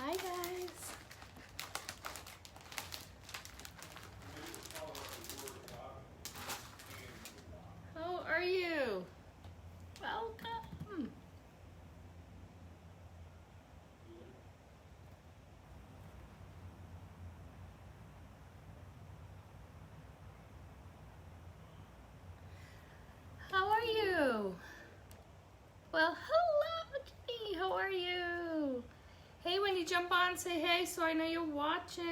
Hi guys. How are you? Welcome. How are you? Well, hello, Jenny. How are you? Hey, when you jump on, say hey so I know you're watching.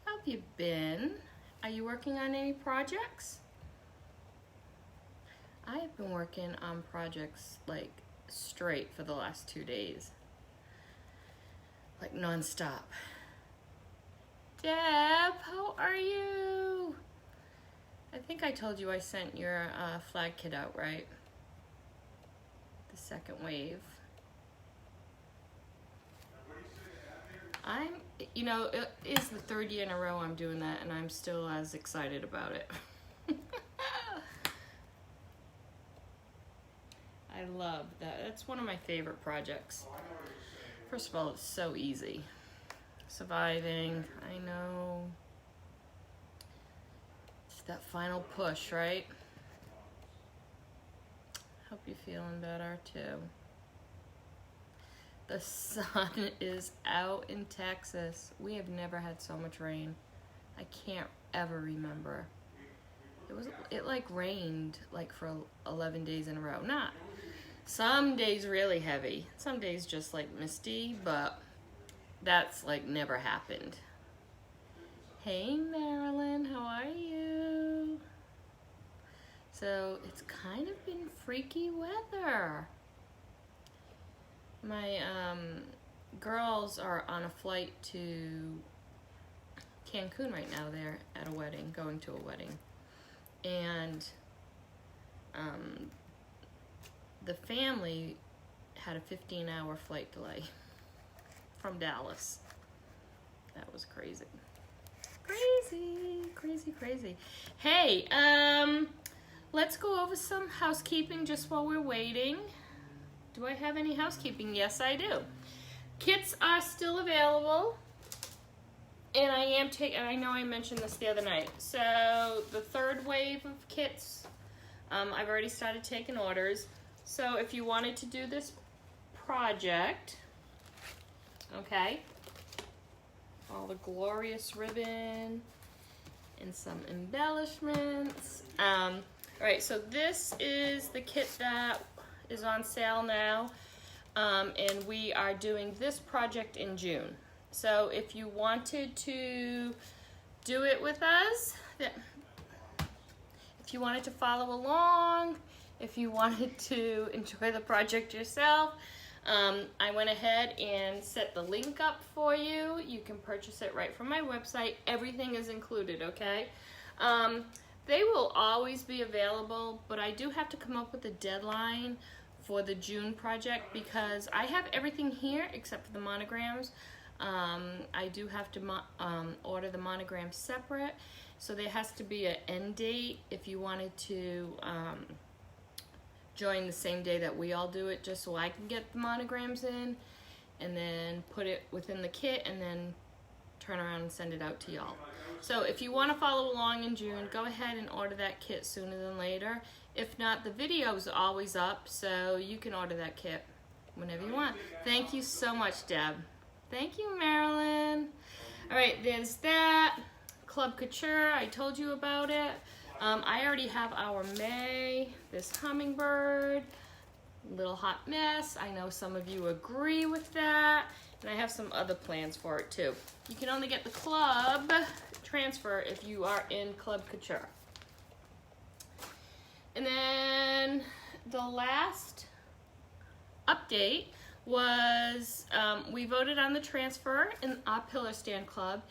How have you been? Are you working on any projects? I have been working on projects like straight for the last 2 days. Like non-stop. Deb, how are you? I think I told you I sent your flag kit out, right? The second wave. It is the 3rd year in a row I'm doing that, and I'm still as excited about it. I love that. That's one of my favorite projects. First of all, it's so easy. Surviving, I know. It's that final push, right? Hope you're feeling better too. The sun is out in Texas. We have never had so much rain. I can't ever remember. It like rained like for 11 days in a row. Not some days really heavy, some days just like misty, but that's like never happened. Hey Marilyn, how are you? So it's kind of been freaky weather. My girls are on a flight to Cancun right now. They're at a wedding, going to a wedding. And the family had a 15-hour flight delay from Dallas. That was crazy. Crazy. Hey, let's go over some housekeeping just while we're waiting. Do I have any housekeeping? Yes, I do. Kits are still available. And I am taking, I know I mentioned this the other night. So the 3rd wave of kits, I've already started taking orders. So if you wanted to do this project, okay, all the glorious ribbon and some embellishments. All right, so this is the kit that is on sale now, and we are doing this project in June. So if you wanted to do it with us, if you wanted to follow along, if you wanted to enjoy the project yourself, I went ahead and set the link up for you. You can purchase it right from my website. Everything is included, okay? They will always be available, but I do have to come up with a deadline for the June project because I have everything here except for the monograms. I do have to order the monograms separate, so there has to be an end date if you wanted to join the same day that we all do it, just so I can get the monograms in and then put it within the kit and then turn around and send it out to y'all. So if you want to follow along in June, go ahead and order that kit sooner than later. If not, the video's always up, so you can order that kit whenever you want. Thank you so much, Deb. Thank you, Marilyn. All right, there's that. Club Couture, I told you about it. I already have our May, this hummingbird, little hot mess. I know some of you agree with that, and I have some other plans for it too. You can only get the club transfer if you are in Club Couture. And then the last update was we voted on the transfer in our Pillar Stand Club,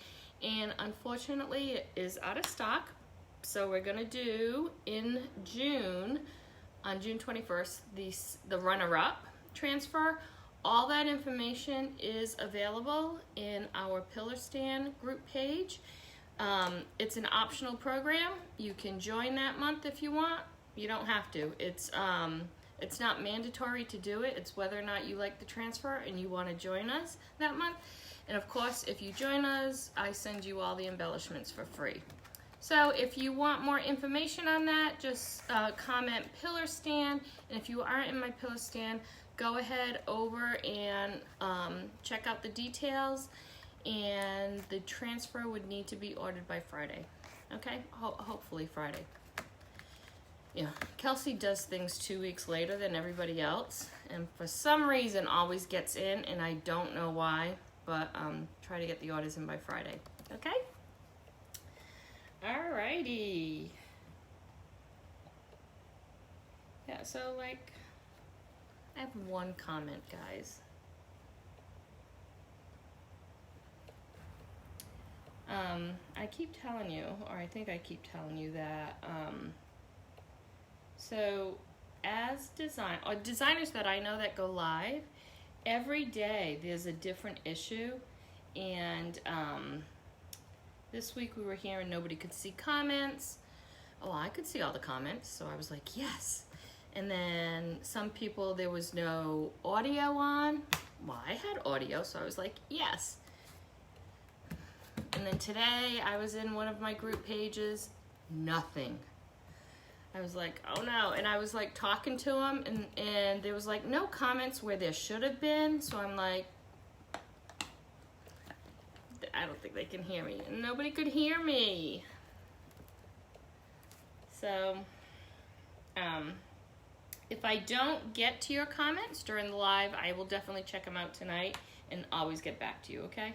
and unfortunately it is out of stock. So we're gonna do in June, on June 21st, the runner-up transfer. All that information is available in our Pillar Stand group page. It's an optional program. You can join that month if you want. You don't have to. It's It's not mandatory to do it. It's whether or not you like the transfer and you want to join us that month. And of course, if you join us, I send you all the embellishments for free. So if you want more information on that, just comment pillar stand. And if you aren't in my pillar stand, go ahead over and check out the details. And the transfer would need to be ordered by Friday. Okay, hopefully Friday. Yeah, Kelsey does things 2 weeks later than everybody else, and for some reason always gets in, and I don't know why, but try to get the orders in by Friday. Okay? Alrighty. Yeah, so like, I have one comment, guys. I keep telling you, or I think I keep telling you that, so as designers that I know that go live, every day there's a different issue, and this week we were here and nobody could see comments. Oh, I could see all the comments, so I was like, yes. And then some people, there was no audio on. Well, I had audio, so I was like, yes. And then today I was in one of my group pages, nothing. I was like, oh no. And I was like talking to them, and there was like no comments where there should have been. So I'm like, I don't think they can hear me. And nobody could hear me. So, if I don't get to your comments during the live, I will definitely check them out tonight and always get back to you, okay?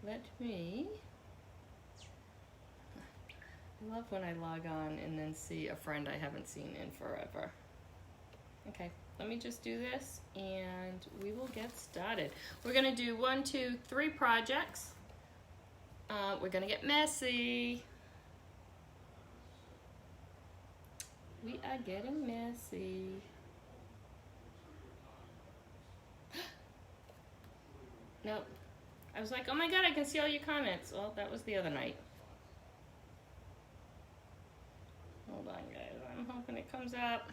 Let me, I love when I log on and then see a friend I haven't seen in forever. Okay, let me just do this and we will get started. We're gonna do 1, 2, 3 projects. We're gonna get messy. We are getting messy. Nope. I was like, oh my god, I can see all your comments. Well, that was the other night. Hold on, guys. I'm hoping it comes up.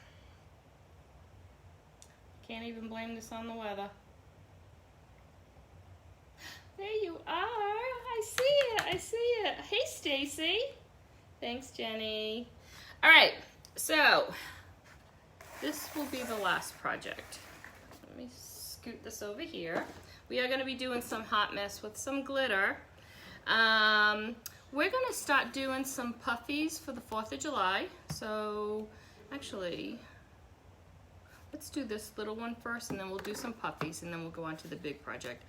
Can't even blame this on the weather. There you are. I see it. I see it. Hey, Stacy. Thanks, Jenny. All right. So, this will be the last project. Let me scoot this over here. We are going to be doing some hot mess with some glitter. We're going to start doing some puffies for the 4th of July. So, actually, let's do this little one first, and then we'll do some puffies, and then we'll go on to the big project.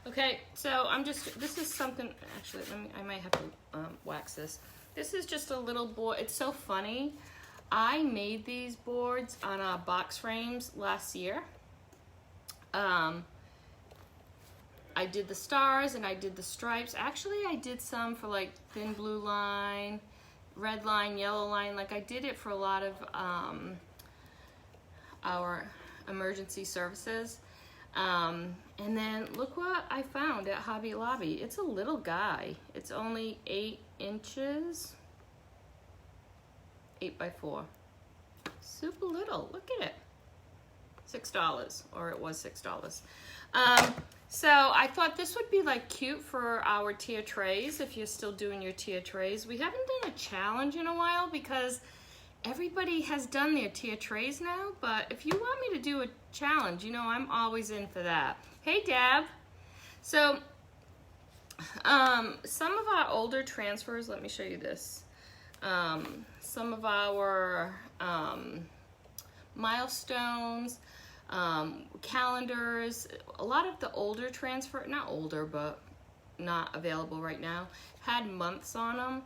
Okay, so this is something, actually, I might have to wax this. This is just a little board. It's so funny. I made these boards on box frames last year. I did the stars and I did the stripes. Actually, I did some for like thin blue line, red line, yellow line. Like I did it for a lot of our emergency services. And then look what I found at Hobby Lobby. It's a little guy. It's only 8 inches, 8 by 4. Super little. Look at it. $6, or it was $6. So I thought this would be like cute for our tier trays, if you're still doing your tier trays. We haven't done a challenge in a while because everybody has done their tier trays now, but if you want me to do a challenge, you know, I'm always in for that. Hey, Deb. So some of our older transfers, let me show you this. Some of our milestones, calendars, a lot of the older transfer, not older, but not available right now, had months on them.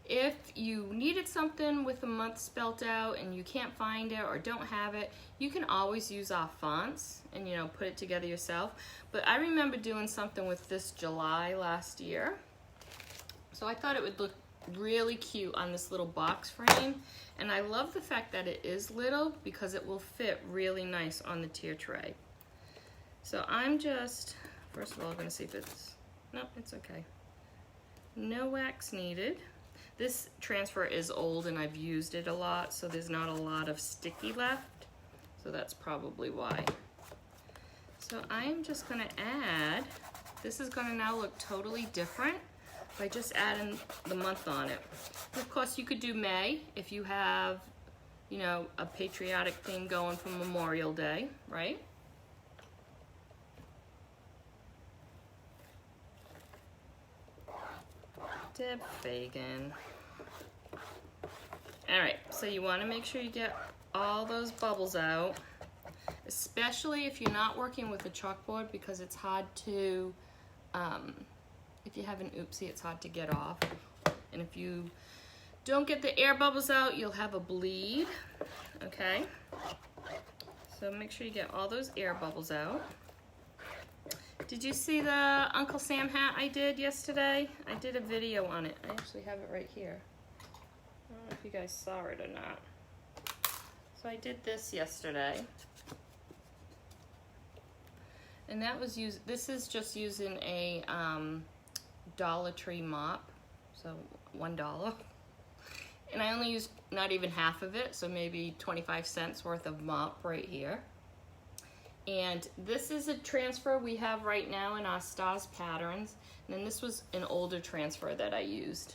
If you needed something with a month spelt out and you can't find it or don't have it, you can always use our fonts and, you know, put it together yourself. But I remember doing something with this July last year. So I thought it would look really cute on this little box frame. And I love the fact that it is little because it will fit really nice on the tier tray. So I'm just, first of all, going to see if it's, nope, it's okay. No wax needed. This transfer is old and I've used it a lot, so there's not a lot of sticky left. So that's probably why. So I am just gonna add, this is gonna now look totally different by just adding the month on it. And of course, you could do May if you have, you know, a patriotic theme going for Memorial Day, right? Deb Fagan. All right, so you want to make sure you get all those bubbles out, especially if you're not working with a chalkboard, because it's hard to, if you have an oopsie, it's hard to get off. And if you don't get the air bubbles out, you'll have a bleed, okay? So make sure you get all those air bubbles out. Did you see the Uncle Sam hat I did yesterday? I did a video on it. I actually have it right here. I don't know if you guys saw it or not. So I did this yesterday. And that was this is just using a Dollar Tree mop, so $1. And I only used not even half of it, so maybe 25 cents worth of mop right here. And this is a transfer we have right now in our Stars Patterns. And then this was an older transfer that I used.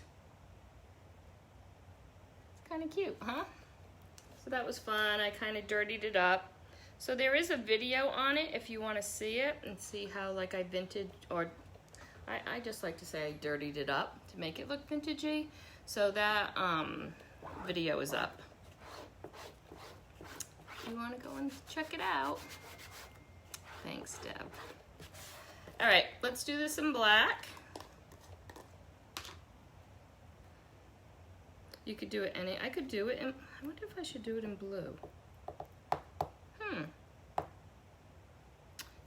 It's kind of cute, huh? So that was fun. I kind of dirtied it up. So there is a video on it if you want to see it and see how like I vintage, or I just like to say I dirtied it up to make it look vintagey. So that video is up. If you want to go and check it out. Thanks, Deb. All right, let's do this in black. You could do it I could do it in, I wonder if I should do it in blue.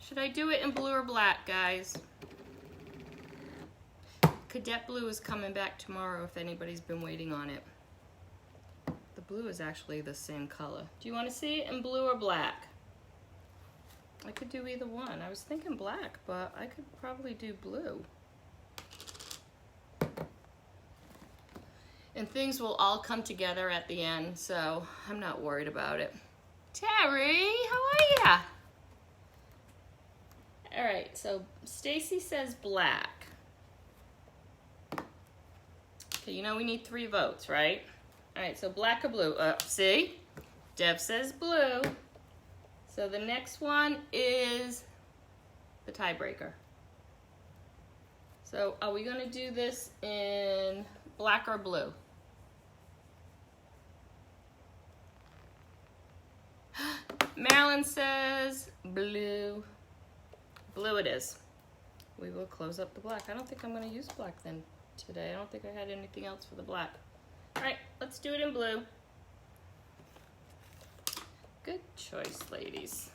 Should I do it in blue or black, guys? Cadet Blue is coming back tomorrow if anybody's been waiting on it. The blue is actually the same color. Do you want to see it in blue or black? I could do either one. I was thinking black, but I could probably do blue. And things will all come together at the end, so I'm not worried about it. Terry, how are ya? All right, so Stacy says black. Okay, you know we need 3 votes, right? All right, so black or blue? See? Deb says blue. So the next one is the tiebreaker. So are we gonna do this in black or blue? Marilyn says blue. Blue it is. We will close up the black. I don't think I'm gonna use black then today. I don't think I had anything else for the black. All right, let's do it in blue. Good choice, ladies.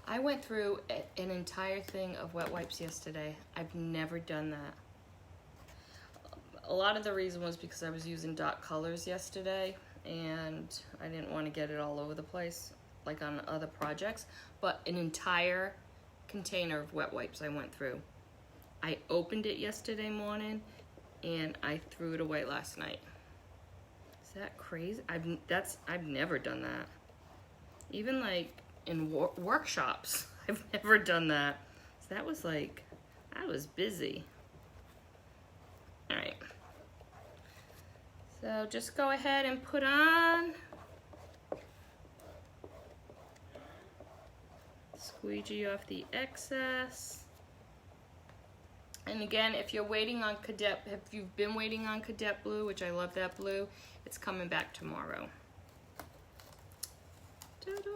I went through an entire thing of wet wipes yesterday. I've never done that. A lot of the reason was because I was using dot colors yesterday and I didn't want to get it all over the place like on other projects, but an entire container of wet wipes I went through. I opened it yesterday morning and I threw it away last night. Is that crazy? I've never done that. Even like in workshops, I've never done that. So that was like, I was busy. All right. So just go ahead and put on. Squeegee off the excess. And again, if you're waiting on Cadet, if you've been waiting on Cadet Blue, which I love that blue, it's coming back tomorrow. Ta-da!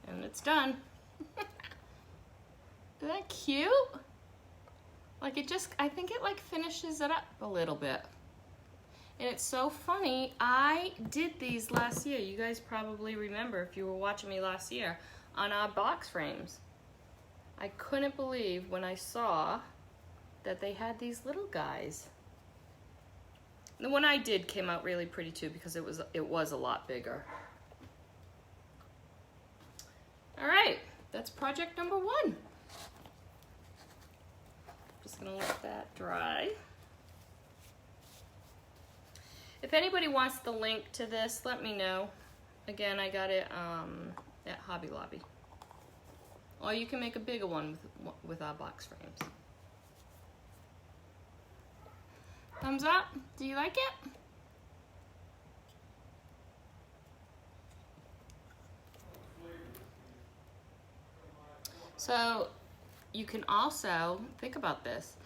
And it's done. Isn't that cute? Like it just, I think it like finishes it up a little bit. And it's so funny, I did these last year. You guys probably remember if you were watching me last year on our box frames. I couldn't believe when I saw that they had these little guys. The one I did came out really pretty too because it was a lot bigger. All right, that's project number 1. Just gonna let that dry. If anybody wants the link to this, let me know. Again, I got it at Hobby Lobby. Or you can make a bigger one with our box frames. Thumbs up? Do you like it? So you can also, think about this.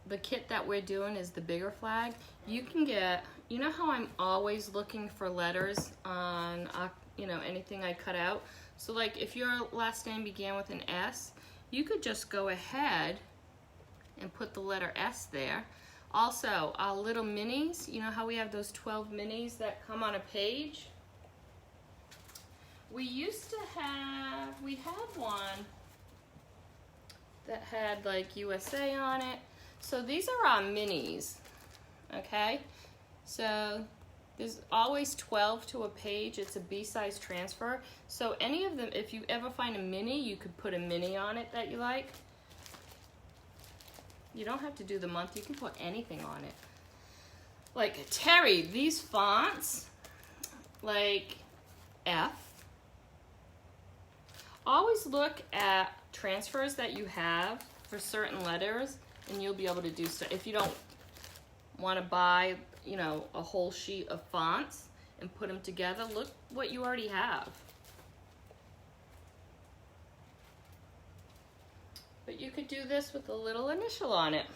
The kit that we're doing is the bigger flag. You can get, you know how I'm always looking for letters on, you know, anything I cut out? So like if your last name began with an S, you could just go ahead and put the letter S there. Also, our little minis, you know how we have those 12 minis that come on a page? We had one that had like USA on it. So these are our minis, okay? So there's always 12 to a page. It's a B-size transfer. So any of them, if you ever find a mini, you could put a mini on it that you like. You don't have to do the month. You can put anything on it. Like Terry, these fonts, like F. Always look at transfers that you have for certain letters, and you'll be able to do stuff. If you don't want to buy, you know, a whole sheet of fonts and put them together, look what you already have. But you could do this with a little initial on it.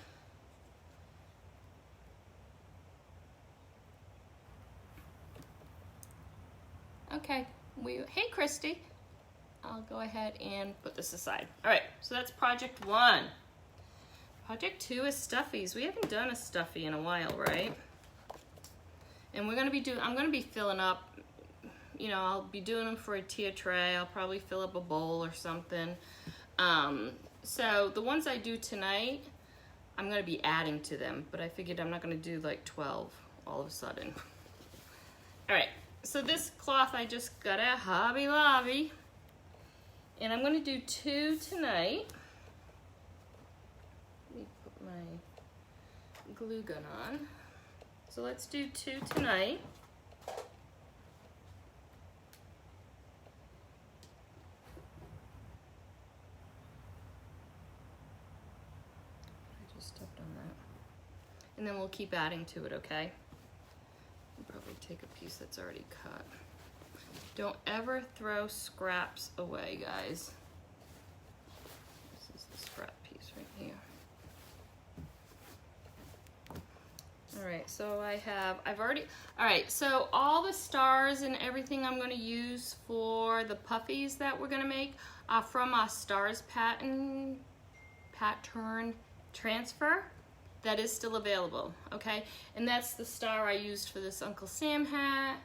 Okay, hey Christy. I'll go ahead and put this aside. All right, so that's project 1. Project 2 is stuffies. We haven't done a stuffy in a while, right? And we're gonna be I'm gonna be filling up, you know, I'll be doing them for a tier tray. I'll probably fill up a bowl or something. So the ones I do tonight, I'm gonna be adding to them, but I figured I'm not gonna do like 12 all of a sudden. All right, so this cloth I just got at Hobby Lobby, and I'm gonna do 2 tonight. Let me put my glue gun on. So let's do 2 tonight. Stepped on that. And then we'll keep adding to it, okay? I'll probably take a piece that's already cut. Don't ever throw scraps away, guys. This is the scrap piece right here. All right, so all right, so all the stars and everything I'm gonna use for the puffies that we're gonna make are from our stars pattern transfer that is still available, okay? And that's the star I used for this Uncle Sam hat.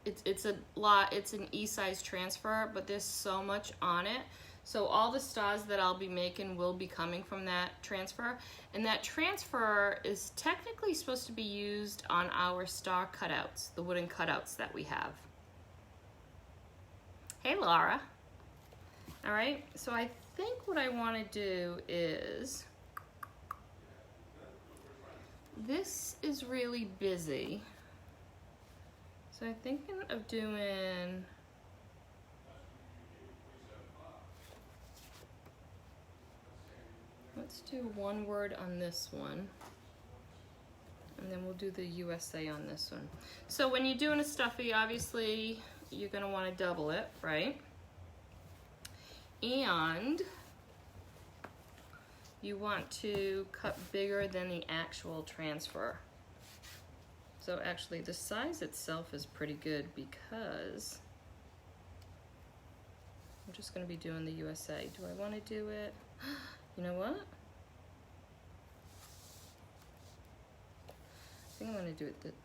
It's an E-size transfer, but there's so much on it. So all the stars that I'll be making will be coming from that transfer. And that transfer is technically supposed to be used on our star cutouts, the wooden cutouts that we have. Hey, Laura. All right, so I think what I want to do is, this is really busy. So I'm thinking of doing, let's do one word on this one. And then we'll do the USA on this one. So when you're doing a stuffy, obviously you're gonna wanna double it, right? And you want to cut bigger than the actual transfer. So actually the size itself is pretty good because I'm just gonna be doing the USA. Do I wanna do it? You know what? I think I'm gonna do it I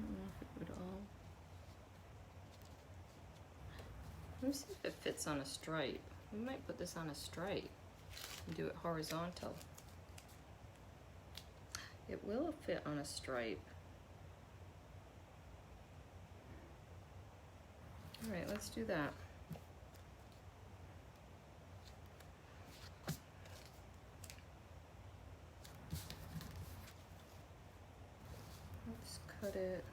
don't know if it would all. Let me see if it fits on a stripe. We might put this on a stripe and do it horizontal. It will fit on a stripe. All right, let's do that. Let's cut it.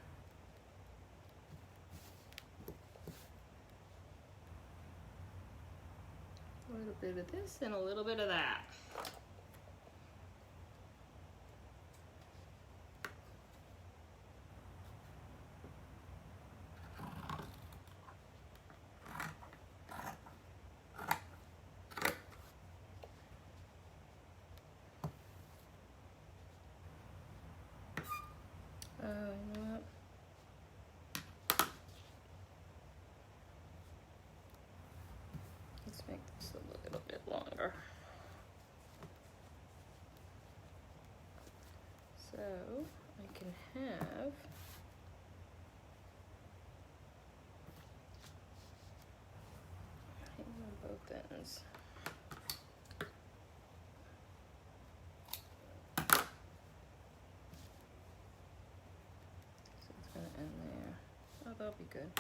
A little bit of this and a little bit of that. You know what? Let's make this a little bit longer. So I can have hang on both ends. So it's gonna end there. Oh, that'll be good.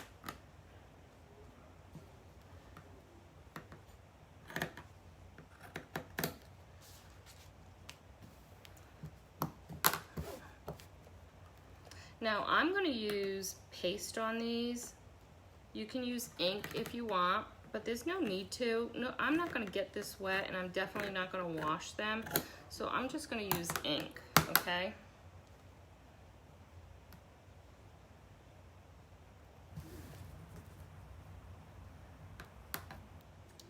Now I'm going to use paste on these. You can use ink if you want, but there's no need to. No, I'm not going to get this wet, and I'm definitely not going to wash them. So I'm just going to use ink, okay?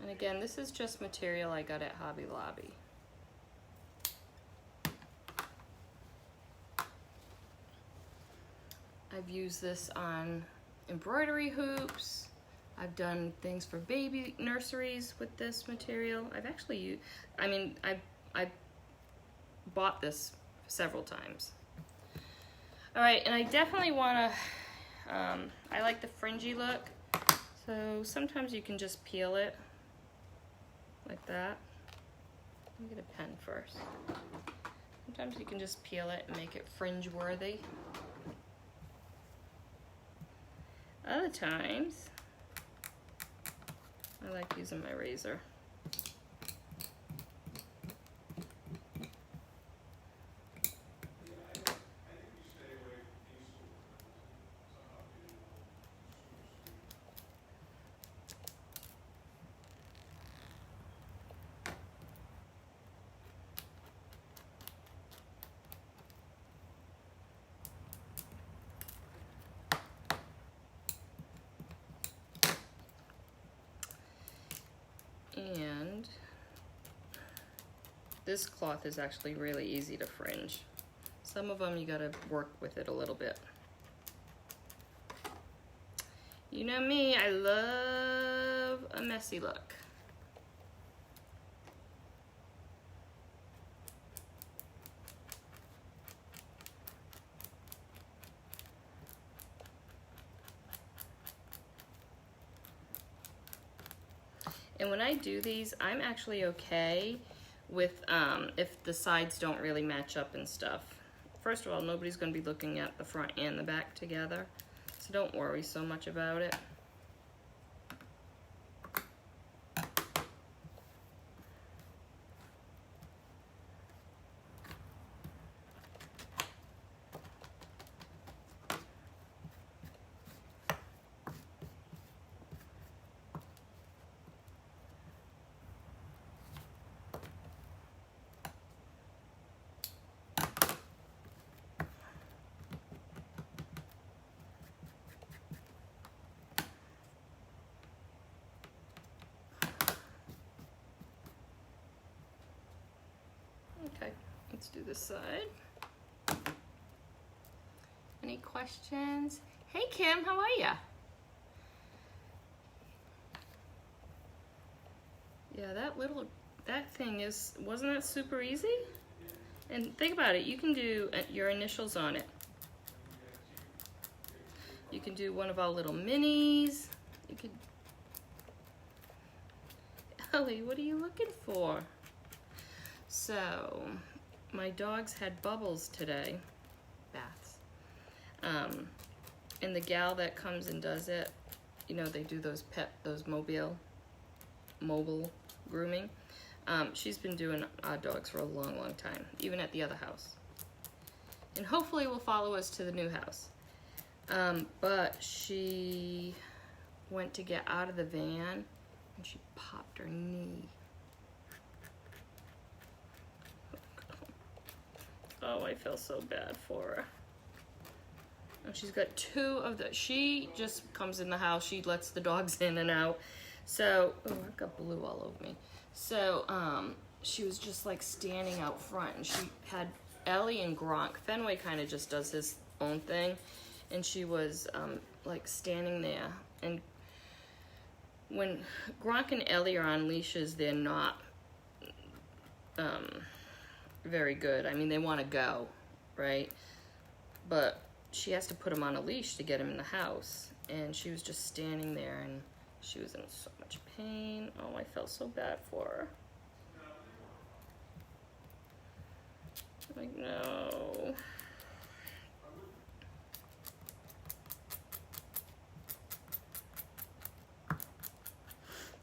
And again, this is just material I got at Hobby Lobby. I've used this on embroidery hoops. I've done things for baby nurseries with this material. I've actually used, I bought this several times. All right, and I definitely want to, I like the fringy look. So sometimes you can just peel it like that. Let me get a pen first. Sometimes you can just peel it and make it fringe worthy. Other times, I like using my razor. And this cloth is actually really easy to fringe. Some of them you gotta work with it a little bit. You know me, I love a messy look. And when I do these, I'm actually okay with if the sides don't really match up and stuff. First of all, nobody's going to be looking at the front and the back together, so don't worry so much about it. Okay, let's do this side. Any questions? Hey Kim, how are ya? Yeah, that thing wasn't that super easy? And think about it, you can do your initials on it. You can do one of our little minis. You could Ellie, what are you looking for? So, my dogs had bubbles today, baths. And the gal that comes and does it, you know, they do those mobile grooming. She's been doing our dogs for a long, long time, even at the other house. And hopefully will follow us to the new house. But she went to get out of the van and she popped her knee. Oh, I feel so bad for her. And she's got two of the, she just comes in the house, she lets the dogs in and out. So, oh, I've got blue all over me. So, she was just like standing out front and she had Ellie and Gronk. Fenway kind of just does his own thing. And she was like standing there. And when Gronk and Ellie are on leashes, they're not very good. I mean, they want to go, right? But she has to put him on a leash to get him in the house. And she was just standing there and she was in so much pain. Oh, I felt so bad for her. Like, no.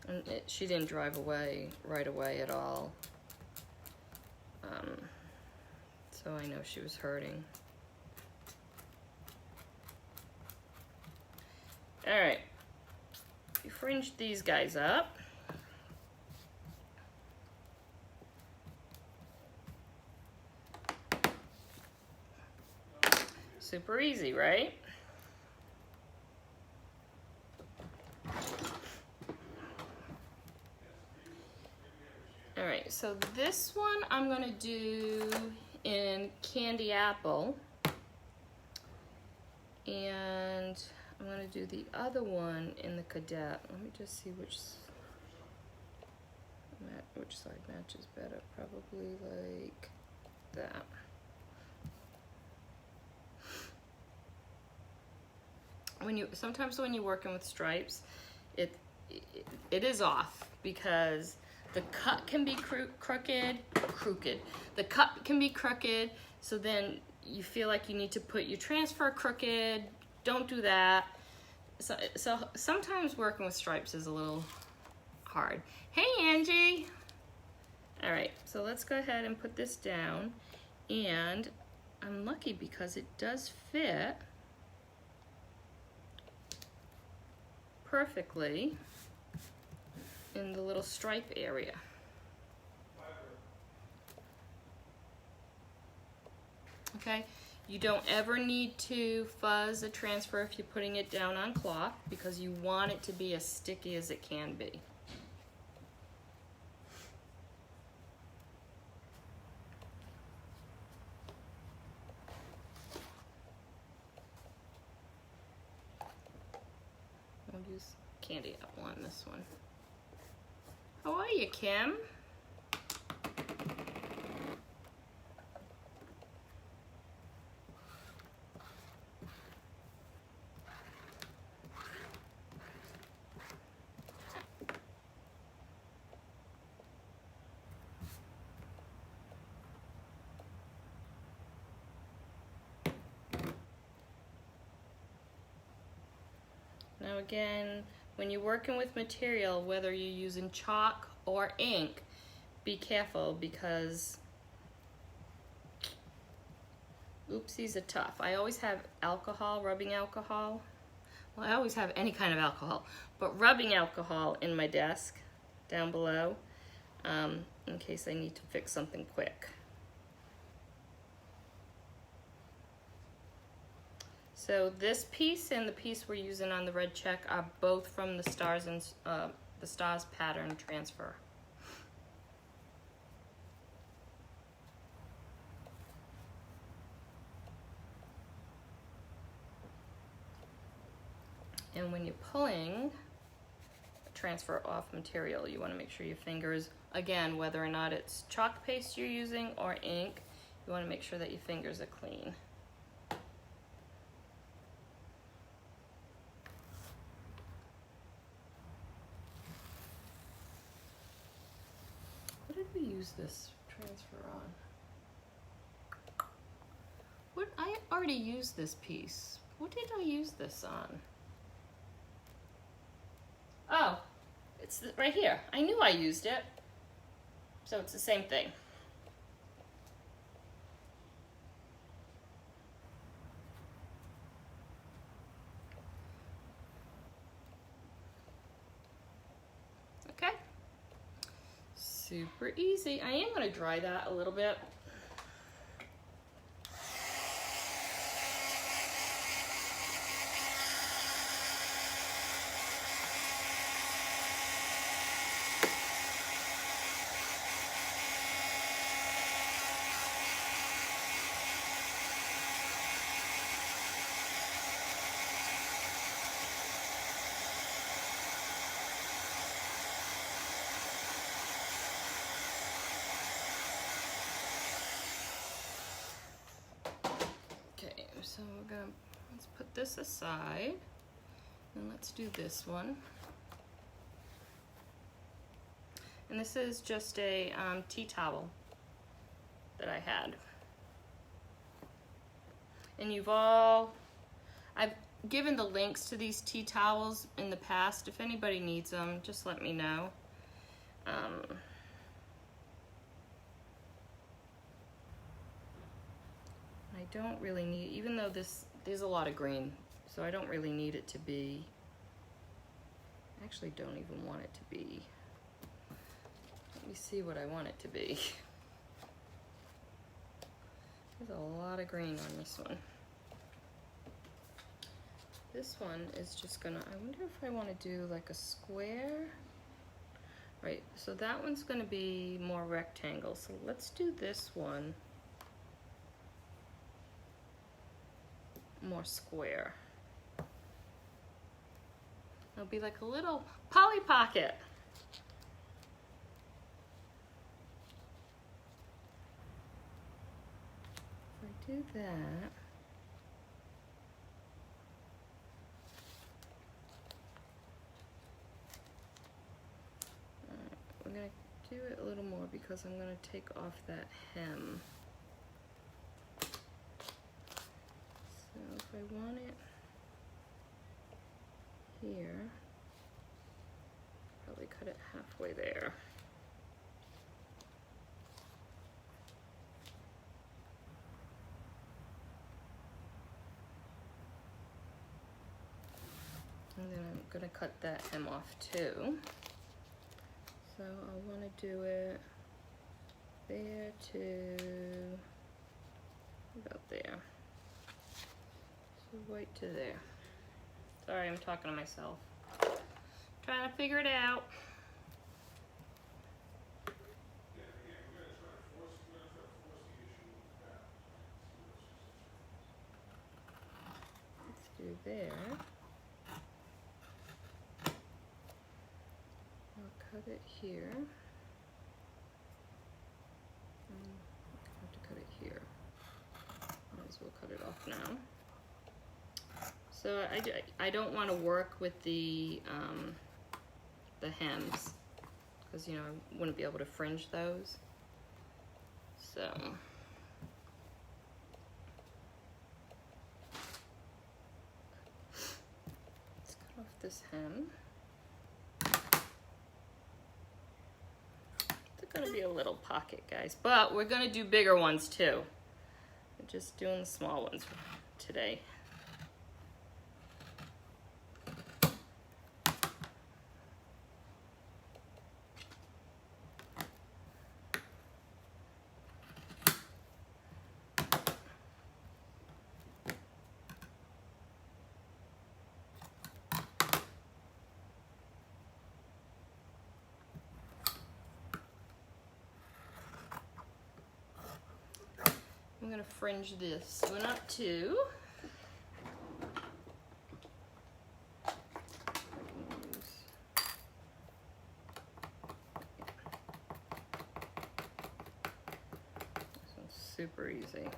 And she didn't drive away right away at all. So I know she was hurting. All right, you fringed these guys up. Super easy, right? All right, so this one I'm gonna do in Candy Apple. And I'm gonna do the other one in the Cadet. Let me just see which side matches better. Probably like that. Sometimes when you're working with stripes, it is off because the cut can be crooked. The cut can be crooked, so then you feel like you need to put your transfer crooked. Don't do that. So sometimes working with stripes is a little hard. Hey, Angie. All right, so let's go ahead and put this down. And I'm lucky because it does fit perfectly in the little stripe area. Okay, you don't ever need to fuzz a transfer if you're putting it down on cloth because you want it to be as sticky as it can be. I'll use Candy Apple on this one. How are you, Kim? Now again, when you're working with material, whether you're using chalk or ink, be careful because oopsies are tough. I always have alcohol, rubbing alcohol. Well, I always have any kind of alcohol, but rubbing alcohol in my desk down below in case I need to fix something quick. So this piece and the piece we're using on the red check are both from the Stars and the Stars pattern transfer. And when you're pulling a transfer off material, you want to make sure your fingers, again, whether or not it's chalk paste you're using or ink, you want to make sure that your fingers are clean. use this transfer on? What, I already used this piece. What did I use this on? Oh, it's right here. I knew I used it. So it's the same thing. Okay. Super easy. I am going to dry that a little bit. So let's put this aside and let's do this one. And this is just a tea towel that I had. And I've given the links to these tea towels in the past. If anybody needs them, just let me know. I don't really need, even though there's a lot of green, so I don't really need it to be, I actually don't even want it to be, let me see what I want it to be. There's a lot of green on this one. This one is just gonna, I wonder if I want to do like a square. Right, so that one's gonna be more rectangle, so let's do this one more square. It'll be like a little Polly Pocket. If I do that, we're going to do it a little more because I'm going to take off that hem. So if I want it here, probably cut it halfway there. And then I'm going to cut that hem off too. So I want to do it there to about there. So right to there. Sorry, I'm talking to myself. Trying to figure it out. Let's do there. I'll cut it here. I have to cut it here. Might as well cut it off now. So I don't want to work with the hems because, you know, I wouldn't be able to fringe those. So let's cut off this hem. It's going to be a little pocket, guys, but we're going to do bigger ones too. We're just doing the small ones today. I'm going to fringe this one up too. This one's super easy.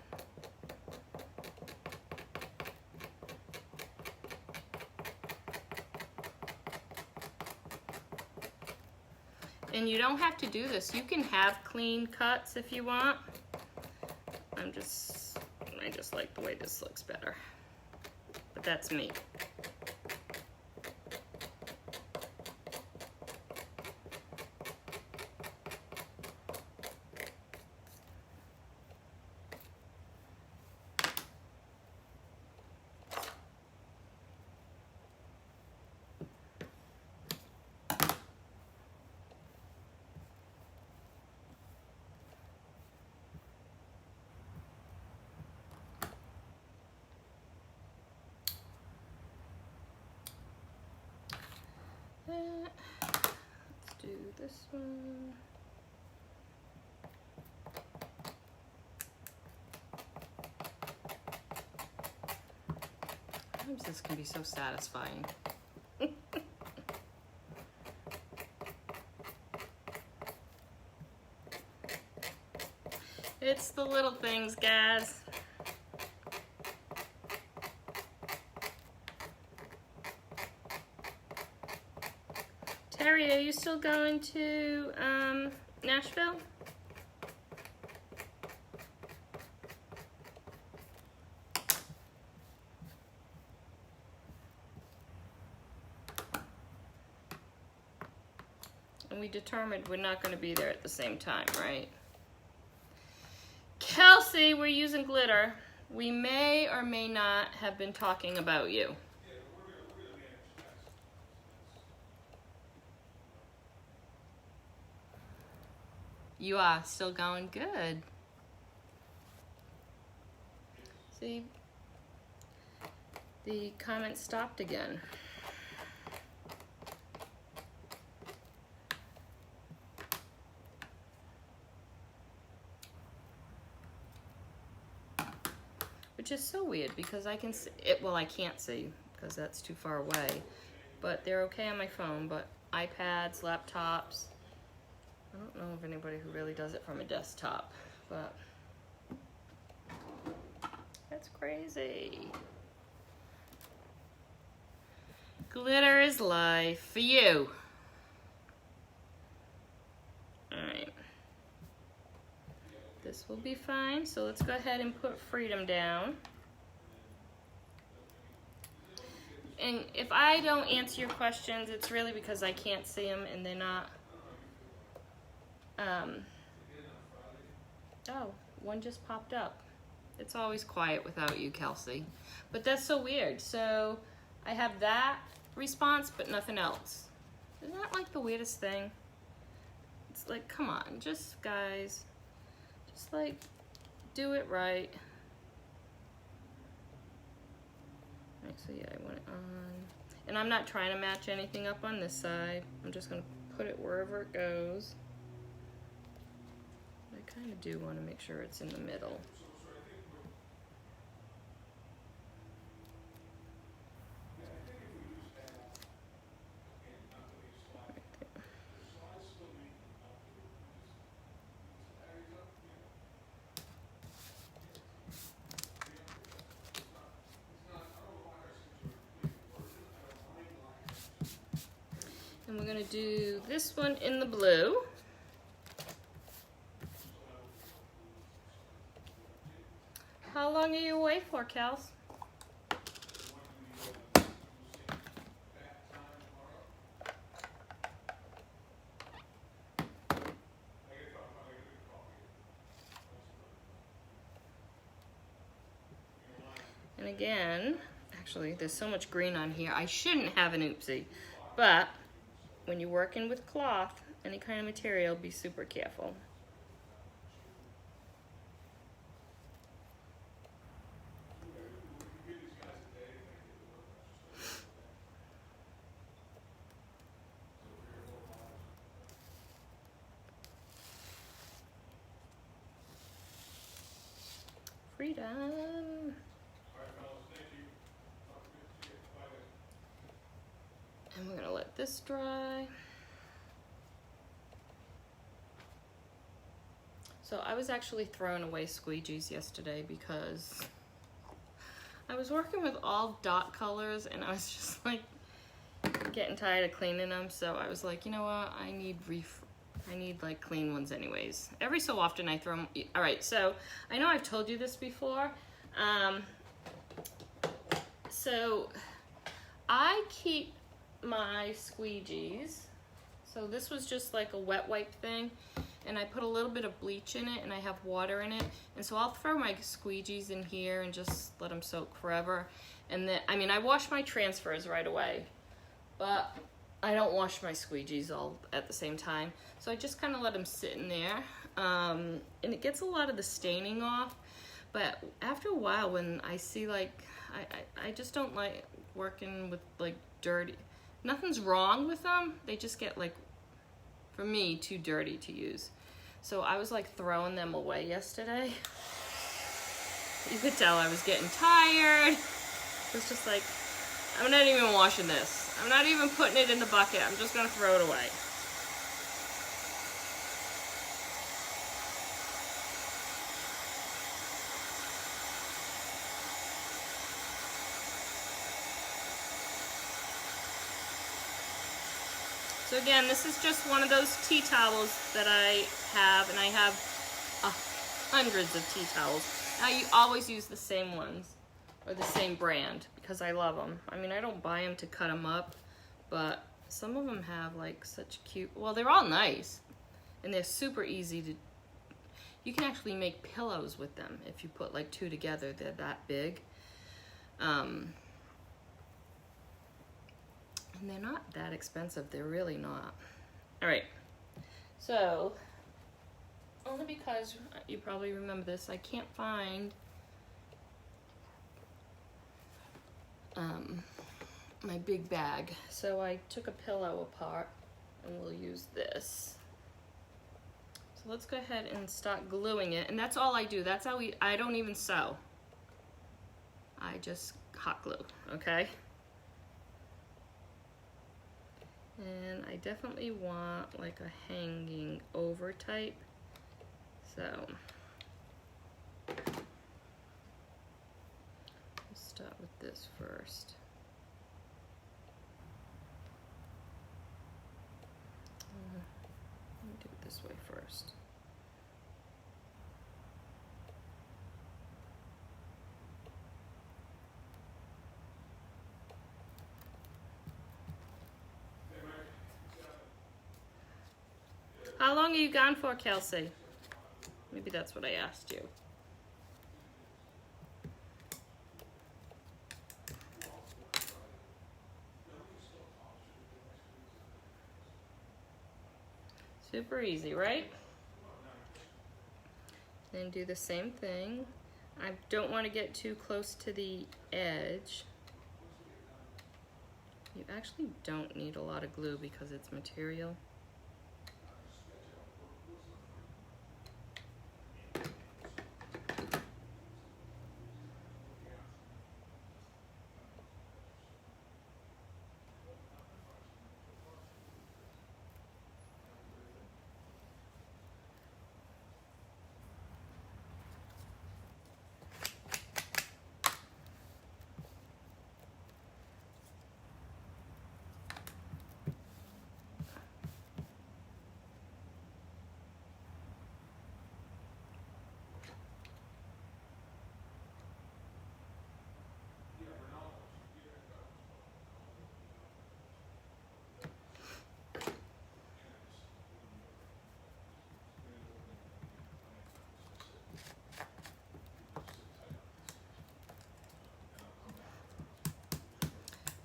And you don't have to do this. You can have clean cuts if you want. I just like the way this looks better. But that's me. Let's do this one. Sometimes this can be so satisfying. It's the little things, guys. Terry, are you still going to Nashville? And we determined we're not going to be there at the same time, right? Kelsey, we're using glitter. We may or may not have been talking about you. You are still going good. See, the comment stopped again. Which is so weird because I can see it. Well, I can't see because that's too far away, but they're okay on my phone. But iPads, laptops, I don't know of anybody who really does it from a desktop, but that's crazy. Glitter is life for you. All right. This will be fine, so let's go ahead and put Freedom down. And if I don't answer your questions, it's really because I can't see them and they're not. Oh, one just popped up. It's always quiet without you, Kelsey. But that's so weird. So I have that response, but nothing else. Isn't that like the weirdest thing? It's like, come on, just guys. Just like, do it right. Alright, so yeah, I want it on. And I'm not trying to match anything up on this side. I'm just gonna put it wherever it goes. I kind of do want to make sure it's in the middle. And we're going to do this one in the blue. How long are you away for, Kels? And again, actually, there's so much green on here. I shouldn't have an oopsie, but when you're working with cloth, any kind of material, be super careful. Freedom. And we're gonna let this dry. So I was actually throwing away squeegees yesterday because I was working with all dot colors and I was just like getting tired of cleaning them. So I was like, you know what? I need I need like clean ones anyways. Every so often I throw them. All right, so I know I've told you this before. So I keep my squeegees. So this was just like a wet wipe thing, and I put a little bit of bleach in it, and I have water in it. And so I'll throw my squeegees in here and just let them soak forever. And then, I mean, I wash my transfers right away, but I don't wash my squeegees all at the same time. So I just kind of let them sit in there. And it gets a lot of the staining off. But after a while, when I see like, I just don't like working with like dirty. Nothing's wrong with them. They just get like, for me, too dirty to use. So I was like throwing them away yesterday. You could tell I was getting tired. It was just like, I'm not even washing this. I'm not even putting it in the bucket. I'm just gonna throw it away. So again, this is just one of those tea towels that I have, and I have hundreds of tea towels. Now you always use the same ones, or the same brand, because I love them. I mean, I don't buy them to cut them up, but some of them have like such cute, well, they're all nice, and they're super easy to, you can actually make pillows with them if you put like two together. They're that big. And they're not that expensive. They're really not. All right. So, only because you probably remember this, I can't find my big bag. So I took a pillow apart, and we'll use this. So let's go ahead and start gluing it. And that's all I do. That's how I don't even sew. I just hot glue, okay? And I definitely want like a hanging over type. So let's start with this first. Let me do it this way first. How long are you gone for, Kelsey? Maybe that's what I asked you. Super easy, right? Then do the same thing. I don't want to get too close to the edge. You actually don't need a lot of glue because it's material.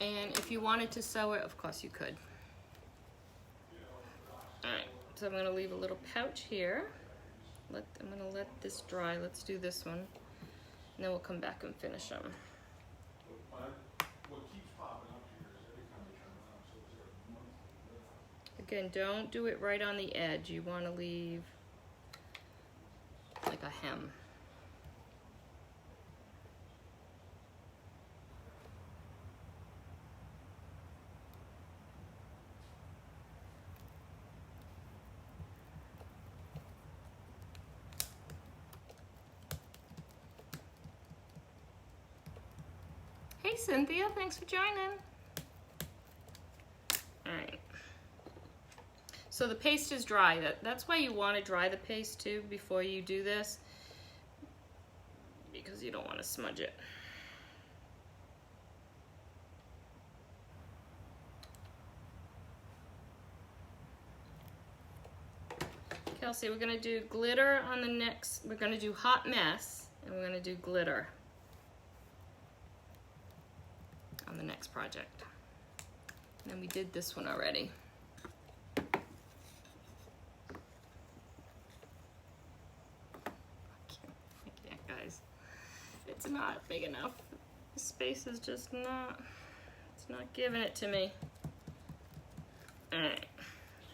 And if you wanted to sew it, of course you could. All right, so I'm gonna leave a little pouch here. I'm gonna let this dry. Let's do this one. And then we'll come back and finish them. Again, don't do it right on the edge. You wanna leave like a hem. Hey Cynthia, thanks for joining. All right. So the paste is dry. That's why you want to dry the paste too before you do this, because you don't want to smudge it. Kelsey, we're gonna do glitter on the next, we're gonna do Hot Mess, and we're gonna do glitter on the next project. And then we did this one already. I can't, guys. It's not big enough. The space is just not, it's not giving it to me. All right,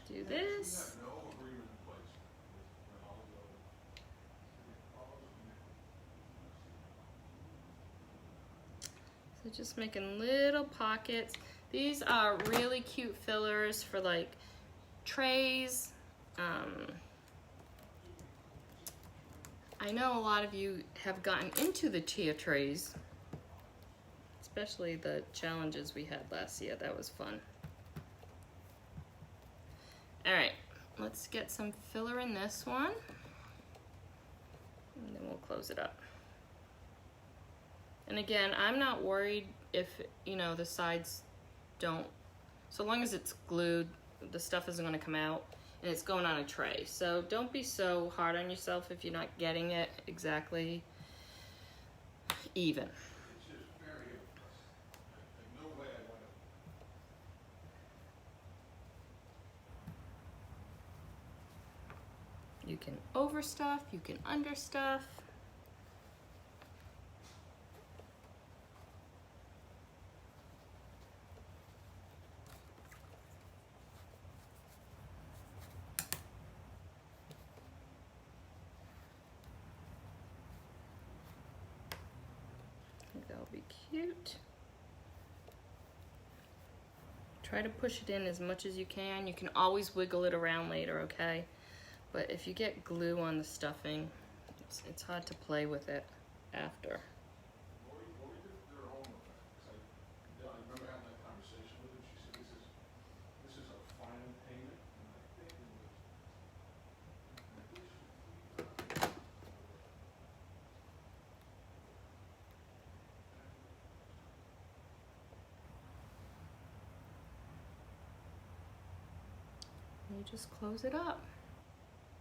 do this. So just making little pockets. These are really cute fillers for like trays. I know a lot of you have gotten into the chia trays, especially the challenges we had last year. That was fun. All right, let's get some filler in this one, and then we'll close it up. And again, I'm not worried if, you know, the sides don't, so long as it's glued, the stuff isn't gonna come out, and it's going on a tray. So don't be so hard on yourself if you're not getting it exactly even. You can overstuff, you can understuff. That'll be cute. Try to push it in as much as you can. You can always wiggle it around later, okay? But if you get glue on the stuffing, it's hard to play with it after. You just close it up.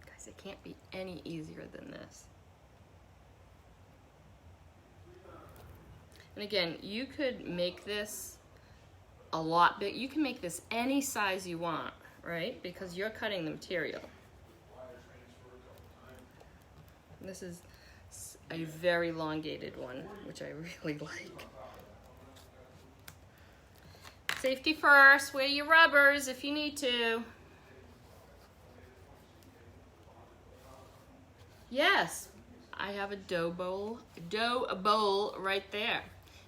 Guys, it can't be any easier than this. And again, you could make this a lot big. You can make this any size you want, right? Because you're cutting the material. This is a very elongated one, which I really like. Safety first, wear your rubbers if you need to. Yes, I have a dough bowl right there.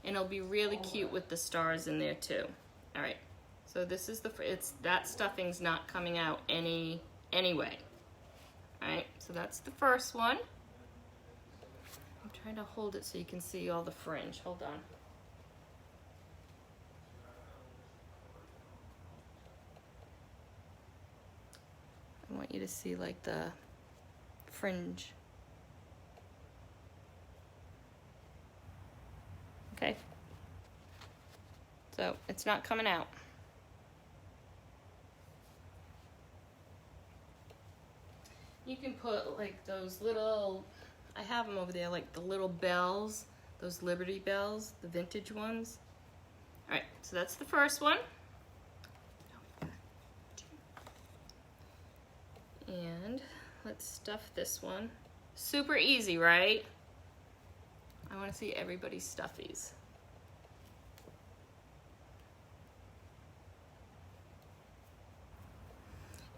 And it'll be really cute with the stars in there too. All right, so this is that stuffing's not coming out anyway. All right, so that's the first one. I'm trying to hold it so you can see all the fringe. Hold on. I want you to see like the fringe. Okay. So it's not coming out. You can put like those little, I have them over there, like the little bells, those Liberty bells, the vintage ones. All right, so that's the first one. And let's stuff this one. Super easy, right? I want to see everybody's stuffies.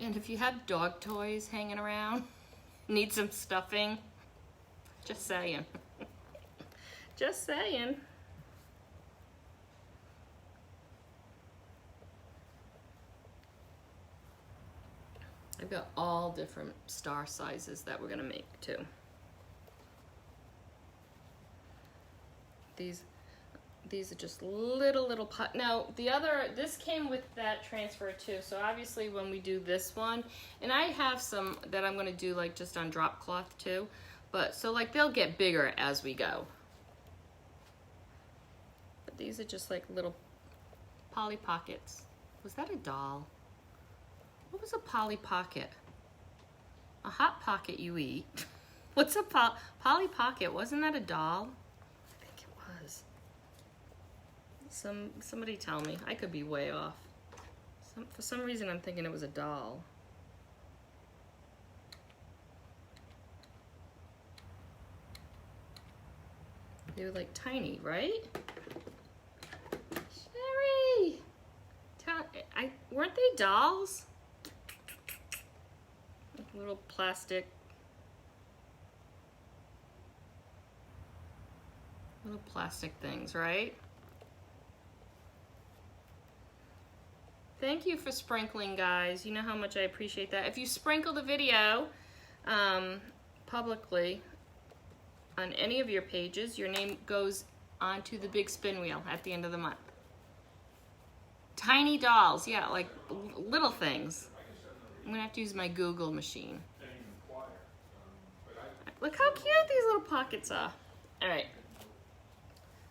And if you have dog toys hanging around, need some stuffing, just saying. Just saying. I've got all different star sizes that we're gonna make too. These, these are just little pot. Now this came with that transfer too. So obviously when we do this one, and I have some that I'm gonna do like just on drop cloth too. But so like they'll get bigger as we go. But these are just like little Polly Pockets. Was that a doll? What was a Polly Pocket? A Hot Pocket you eat. What's a Polly Pocket? Wasn't that a doll? I think it was. Somebody tell me. I could be way off. For some reason I'm thinking it was a doll. They were like tiny, right? Sherry! Weren't they dolls? Like little plastic things, right? Thank you for sprinkling, guys. You know how much I appreciate that. If you sprinkle the video publicly on any of your pages, your name goes onto the big spin wheel at the end of the month. Tiny dolls, yeah, like little things. I'm gonna have to use my Google machine. Look how cute these little pockets are. All right.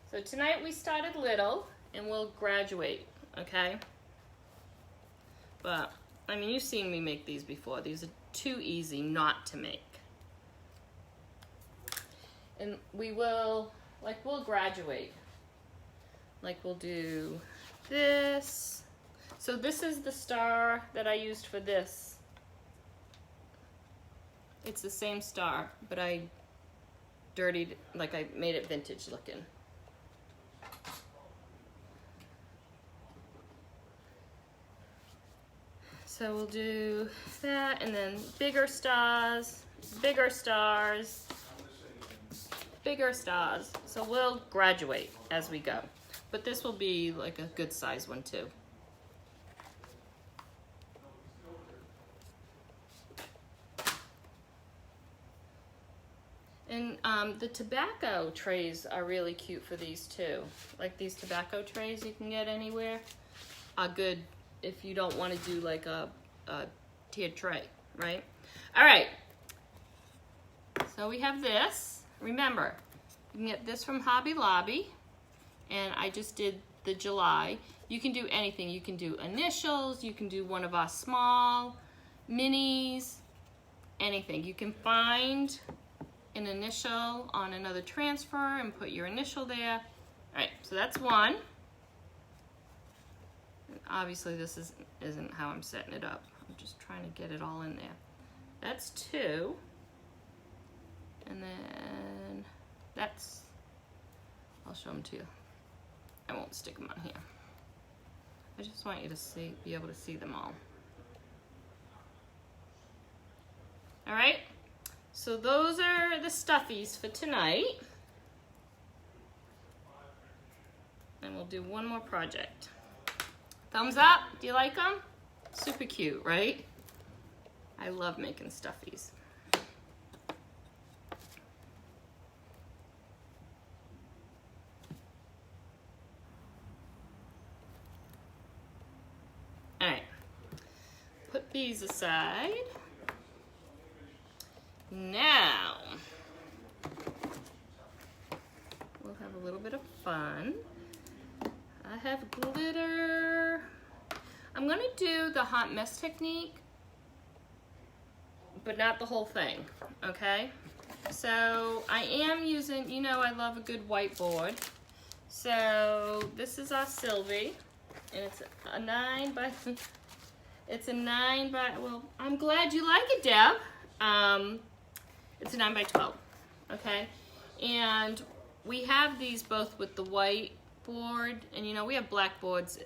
So tonight we started little and we'll graduate, okay? But, I mean, you've seen me make these before. These are too easy not to make. And we will, like, we'll graduate. Like, we'll do this. So this is the star that I used for this. It's the same star, but I dirtied, like I made it vintage looking. So we'll do that, and then bigger stars, bigger stars, bigger stars. So we'll graduate as we go. But this will be like a good size one too. And the tobacco trays are really cute for these too. Like these tobacco trays you can get anywhere are good if you don't want to do like a tiered tray, right? All right, so we have this. Remember, you can get this from Hobby Lobby, and I just did the July. You can do anything. You can do initials, you can do one of our small minis, anything. You can find an initial on another transfer and put your initial there. All right, so that's one. Obviously this isn't how I'm setting it up. I'm just trying to get it all in there. That's two. And then that's, I'll show them to you. I won't stick them on here. I just want you to be able to see them all. All right, so those are the stuffies for tonight. And we'll do one more project. Thumbs up, do you like them? Super cute, right? I love making stuffies. All right, put these aside. Now, we'll have a little bit of fun. I have glitter. I'm gonna do the hot mess technique, but not the whole thing, okay? So I am using, you know I love a good whiteboard. So this is our Sylvie, and it's a 9 by, well, I'm glad you like it, Deb. It's a 9 by 12, okay? And we have these both with the white board, and you know we have black boards,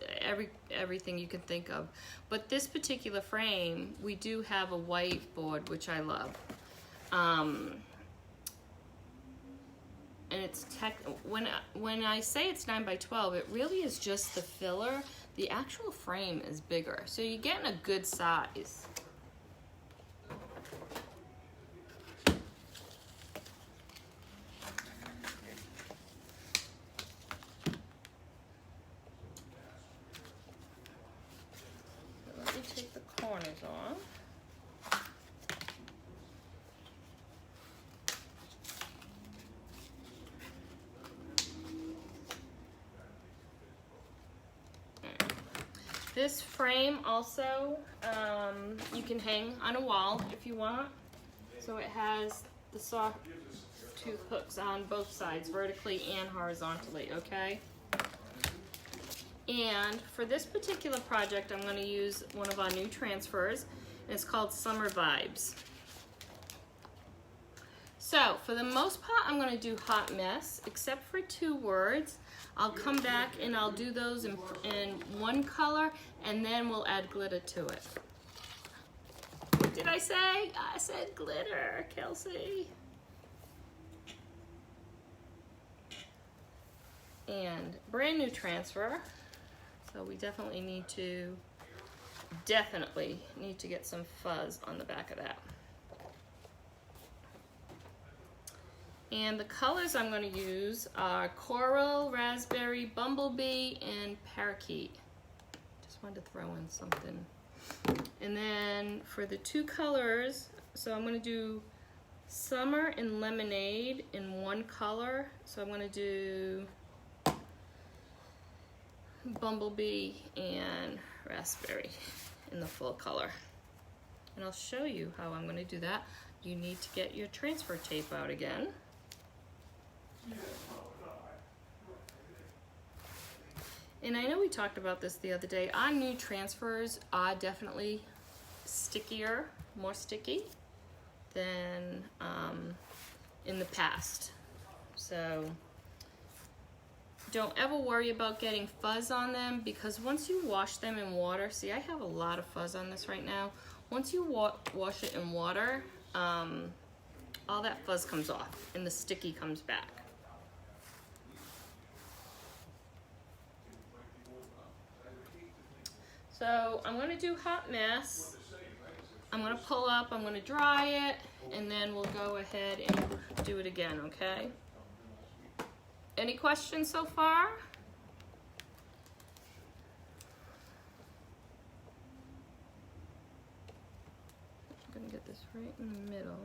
everything you can think of, but this particular frame we do have a white board, which I love. And it's when I say it's 9 by 12, it really is just the filler. The actual frame is bigger, so you're getting a good size. this frame also, you can hang on a wall if you want. So it has the soft tooth hooks on both sides, vertically and horizontally, okay? And for this particular project, I'm going to use one of our new transfers, and it's called Summer Vibes. So for the most part, I'm going to do Hot Mess, except for 2 words. I'll come back and I'll do those in one color, and then we'll add glitter to it. What did I say? I said glitter, Kelsey. And brand new transfer. So we definitely need to get some fuzz on the back of that. And the colors I'm going to use are Coral, Raspberry, Bumblebee, and Parakeet. Just wanted to throw in something. And then for the 2 colors, so I'm going to do Summer and Lemonade in one color. So I'm going to do Bumblebee and Raspberry in the full color. And I'll show you how I'm going to do that. You need to get your transfer tape out again. And I know we talked about this the other day. Our new transfers are definitely stickier, more sticky than in the past. So don't ever worry about getting fuzz on them, because once you wash them in water, see, I have a lot of fuzz on this right now. Once you wash it in water, all that fuzz comes off and the sticky comes back. So I'm going to do Hot Mess. I'm going to pull up, I'm going to dry it, and then we'll go ahead and do it again, okay? Any questions so far? I'm going to get this right in the middle.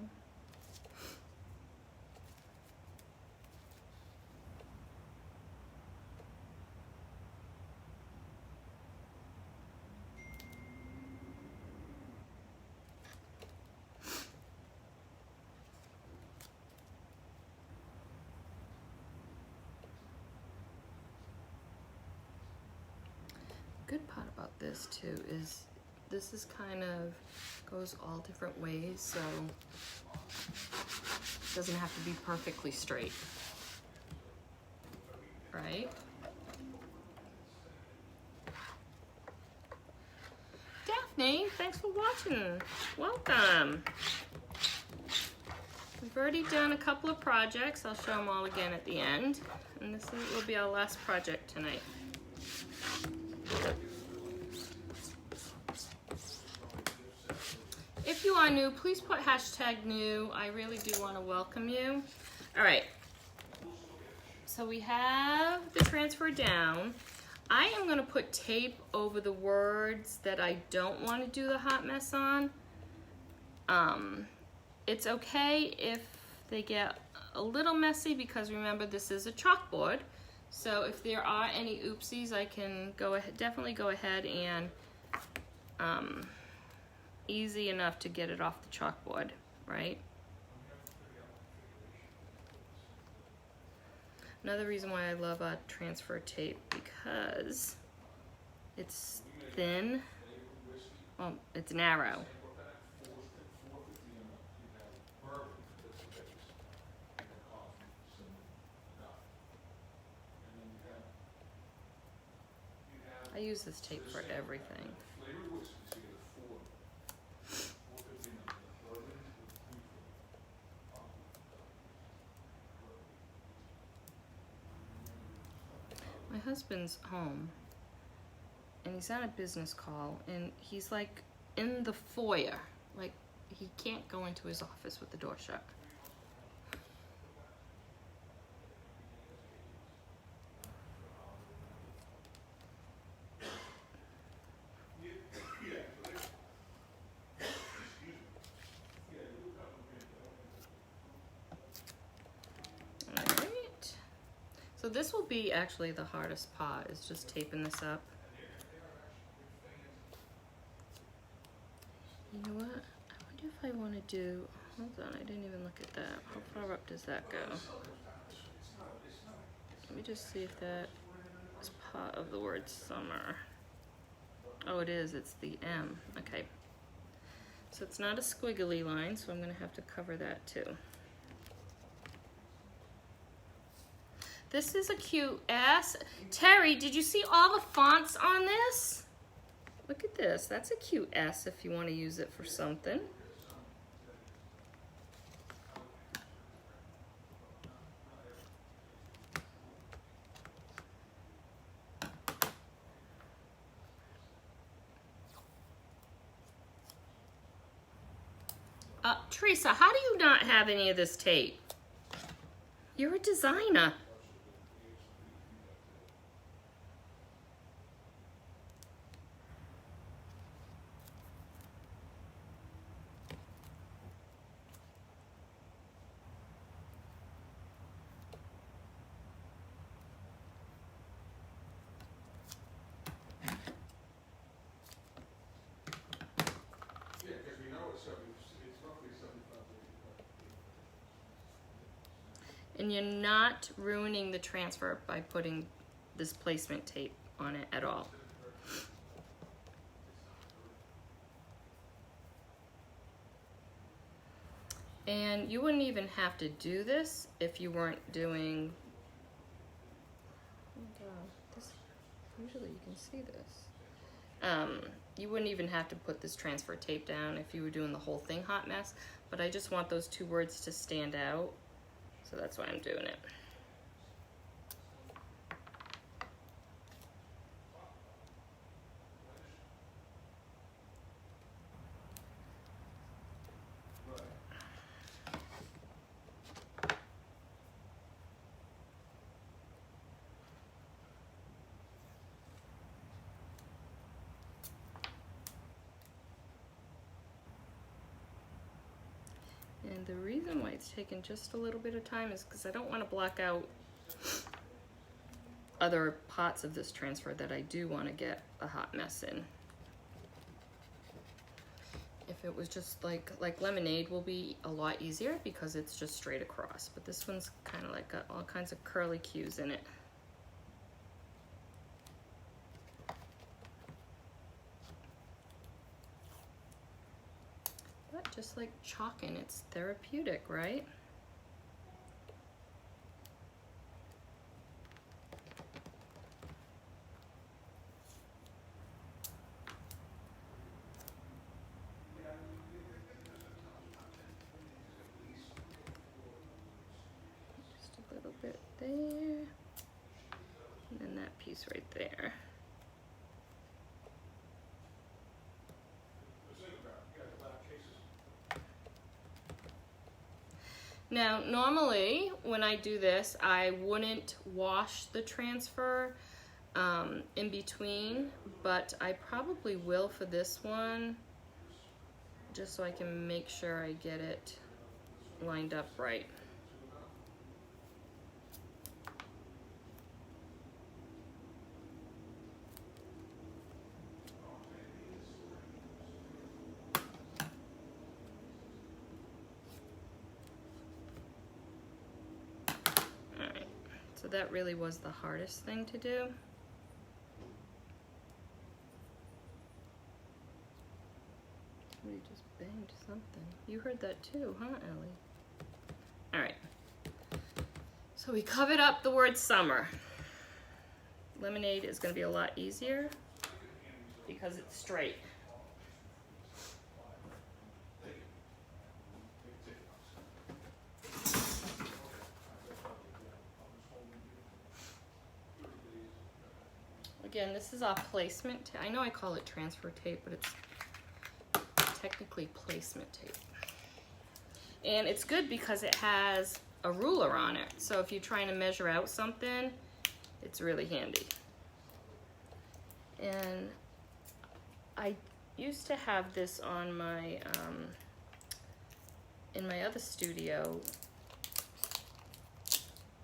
Good part about this too is this is kind of goes all different ways, so it doesn't have to be perfectly straight, right? Daphne, thanks for watching. Welcome. We've already done a couple of projects. I'll show them all again at the end, and this will be our last project tonight. If you are new, please put #new. I really do want to welcome you. All right. So we have the transfer down. I am going to put tape over the words that I don't want to do the hot mess on. It's okay if they get a little messy, because remember, this is a chalkboard. So if there are any oopsies, I can definitely go ahead and easy enough to get it off the chalkboard, right? Another reason why I love a transfer tape, because it's thin, well, it's narrow. I use this tape for everything. My husband's home, and he's on a business call, and he's like in the foyer. Like, he can't go into his office with the door shut. So this will be actually the hardest part, is just taping this up. to do, hold on, I didn't even look at that. How far up does that go? Let me just see if that is part of the word summer. Oh, it is, it's the M, okay. So it's not a squiggly line, so I'm gonna have to cover that too. This is a cute S. Terry, did you see all the fonts on this? Look at this, that's a cute S if you wanna use it for something. Teresa, how do you not have any of this tape? You're a designer. And you're not ruining the transfer by putting this placement tape on it at all. And you wouldn't even have to do this if you weren't doing, usually you can see this. You wouldn't even have to put this transfer tape down if you were doing the whole thing hot mess, but I just want those two words to stand out. So that's why I'm doing it. And the reason why it's taken just a little bit of time is because I don't want to block out other parts of this transfer that I do want to get a hot mess in. If it was just like lemonade will be a lot easier because it's just straight across, but this one's kind of like got all kinds of curly cues in it. But just like chalking, it's therapeutic, right? Bit there, and then that piece right there. Now, normally when I do this, I wouldn't wash the transfer in between, but I probably will for this one, just so I can make sure I get it lined up right. So that really was the hardest thing to do. Somebody just banged something. You heard that too, huh, Ellie? All right. So we covered up the word summer. Lemonade is going to be a lot easier because it's straight. Again, this is our placement. I know I call it transfer tape, but it's technically placement tape. And it's good because it has a ruler on it. So if you're trying to measure out something, it's really handy. And I used to have this on my, in my other studio.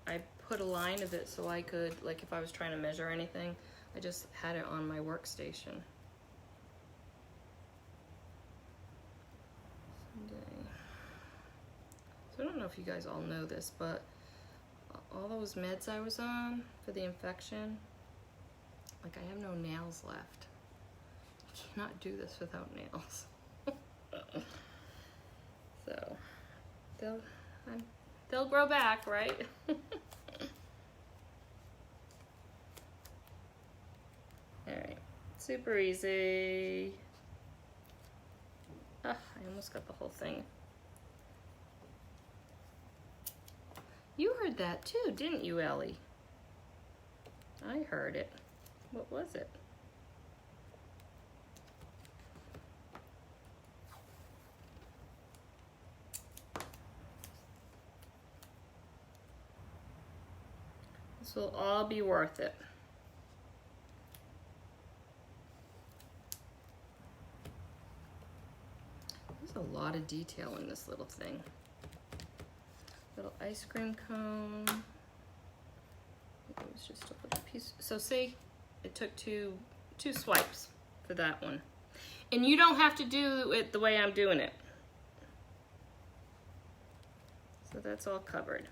I put a line of it so I could, like if I was trying to measure anything, I just had it on my workstation. Someday. don't know if you guys all know this, but all those meds I was on for the infection, like I have no nails left. I cannot do this without nails. So they'll grow back, right? Alright, super easy. I almost got the whole thing. You heard that too, didn't you, Ellie? I heard it. What was it? This will all be worth it. There's a lot of detail in this little thing. Little ice cream cone. It was just a little piece. So see, it took two swipes for that one. And you don't have to do it the way I'm doing it. So that's all covered.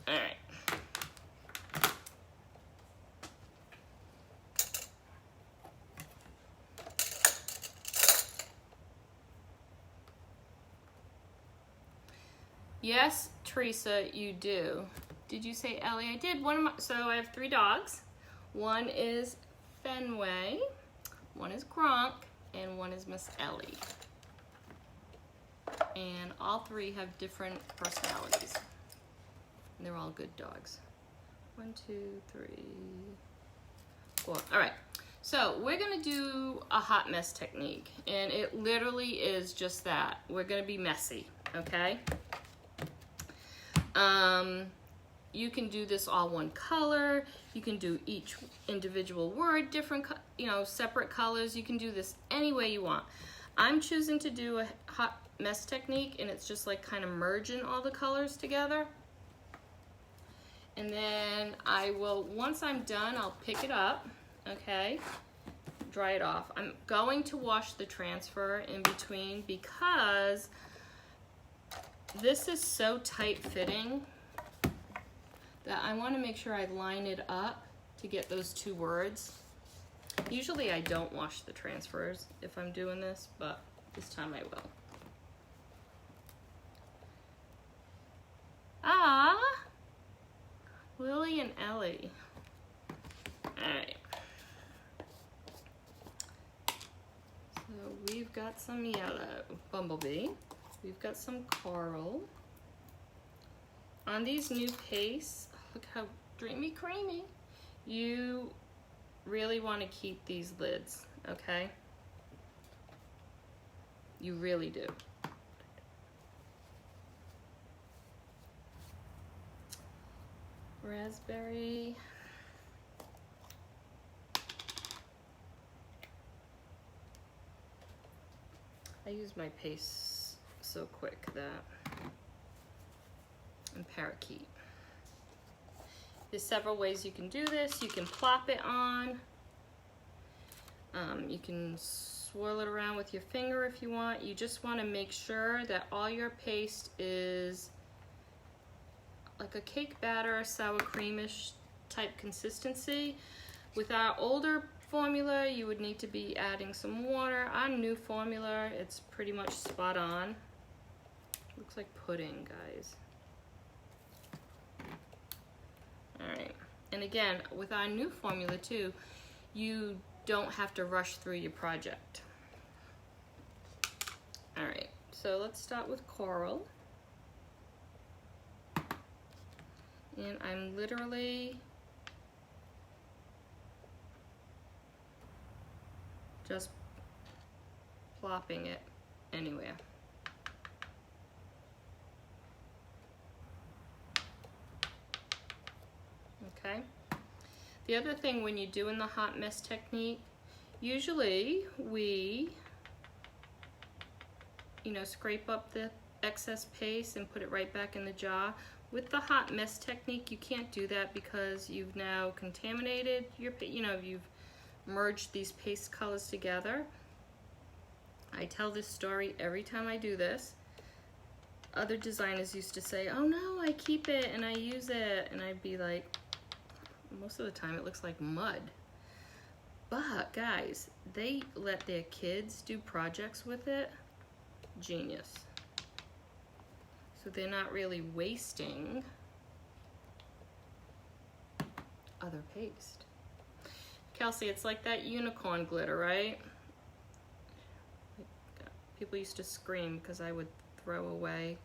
All right. Yes, Teresa, you do. Did you say Ellie? I did. So I have 3 dogs. One is Fenway, one is Gronk, and one is Miss Ellie. And all 3 have different personalities. And they're all good dogs. 1, 2, 3, 4. All right. So we're gonna do a hot mess technique, and it literally is just that. We're gonna be messy, okay? You can do this all one color. You can do each individual word different, separate colors. You can do this any way you want. I'm choosing to do a hot mess technique, and it's just like kind of merging all the colors together. And then once I'm done, I'll pick it up, okay? Dry it off. I'm going to wash the transfer in between because this is so tight fitting that I want to make sure I line it up to get those 2 words. Usually I don't wash the transfers if I'm doing this, but this time I will. Ah, Lily and Ellie. All right. So we've got some yellow, Bumblebee. We've got some coral. On these new pastes, look how dreamy creamy. You really want to keep these lids, okay? You really do. Raspberry. I use my paste so quick that, and parakeet. There's several ways you can do this. You can plop it on. You can swirl it around with your finger if you want. You just want to make sure that all your paste is like a cake batter, sour creamish type consistency. With our older formula, you would need to be adding some water. Our new formula, it's pretty much spot on. Looks like pudding, guys. All right, and again, with our new formula too, you don't have to rush through your project. All right, so let's start with coral. And I'm literally just plopping it anywhere. Okay. The other thing when you're doing the hot mess technique, usually we, scrape up the excess paste and put it right back in the jar. With the hot mess technique, you can't do that because you've now contaminated your, you've merged these paste colors together. I tell this story every time I do this. Other designers used to say, oh no, I keep it and I use it. And I'd be like, most of the time it looks like mud. But guys, they let their kids do projects with it. Genius. So they're not really wasting other paste. Kelsey, it's like that unicorn glitter, right? People used to scream because I would throw away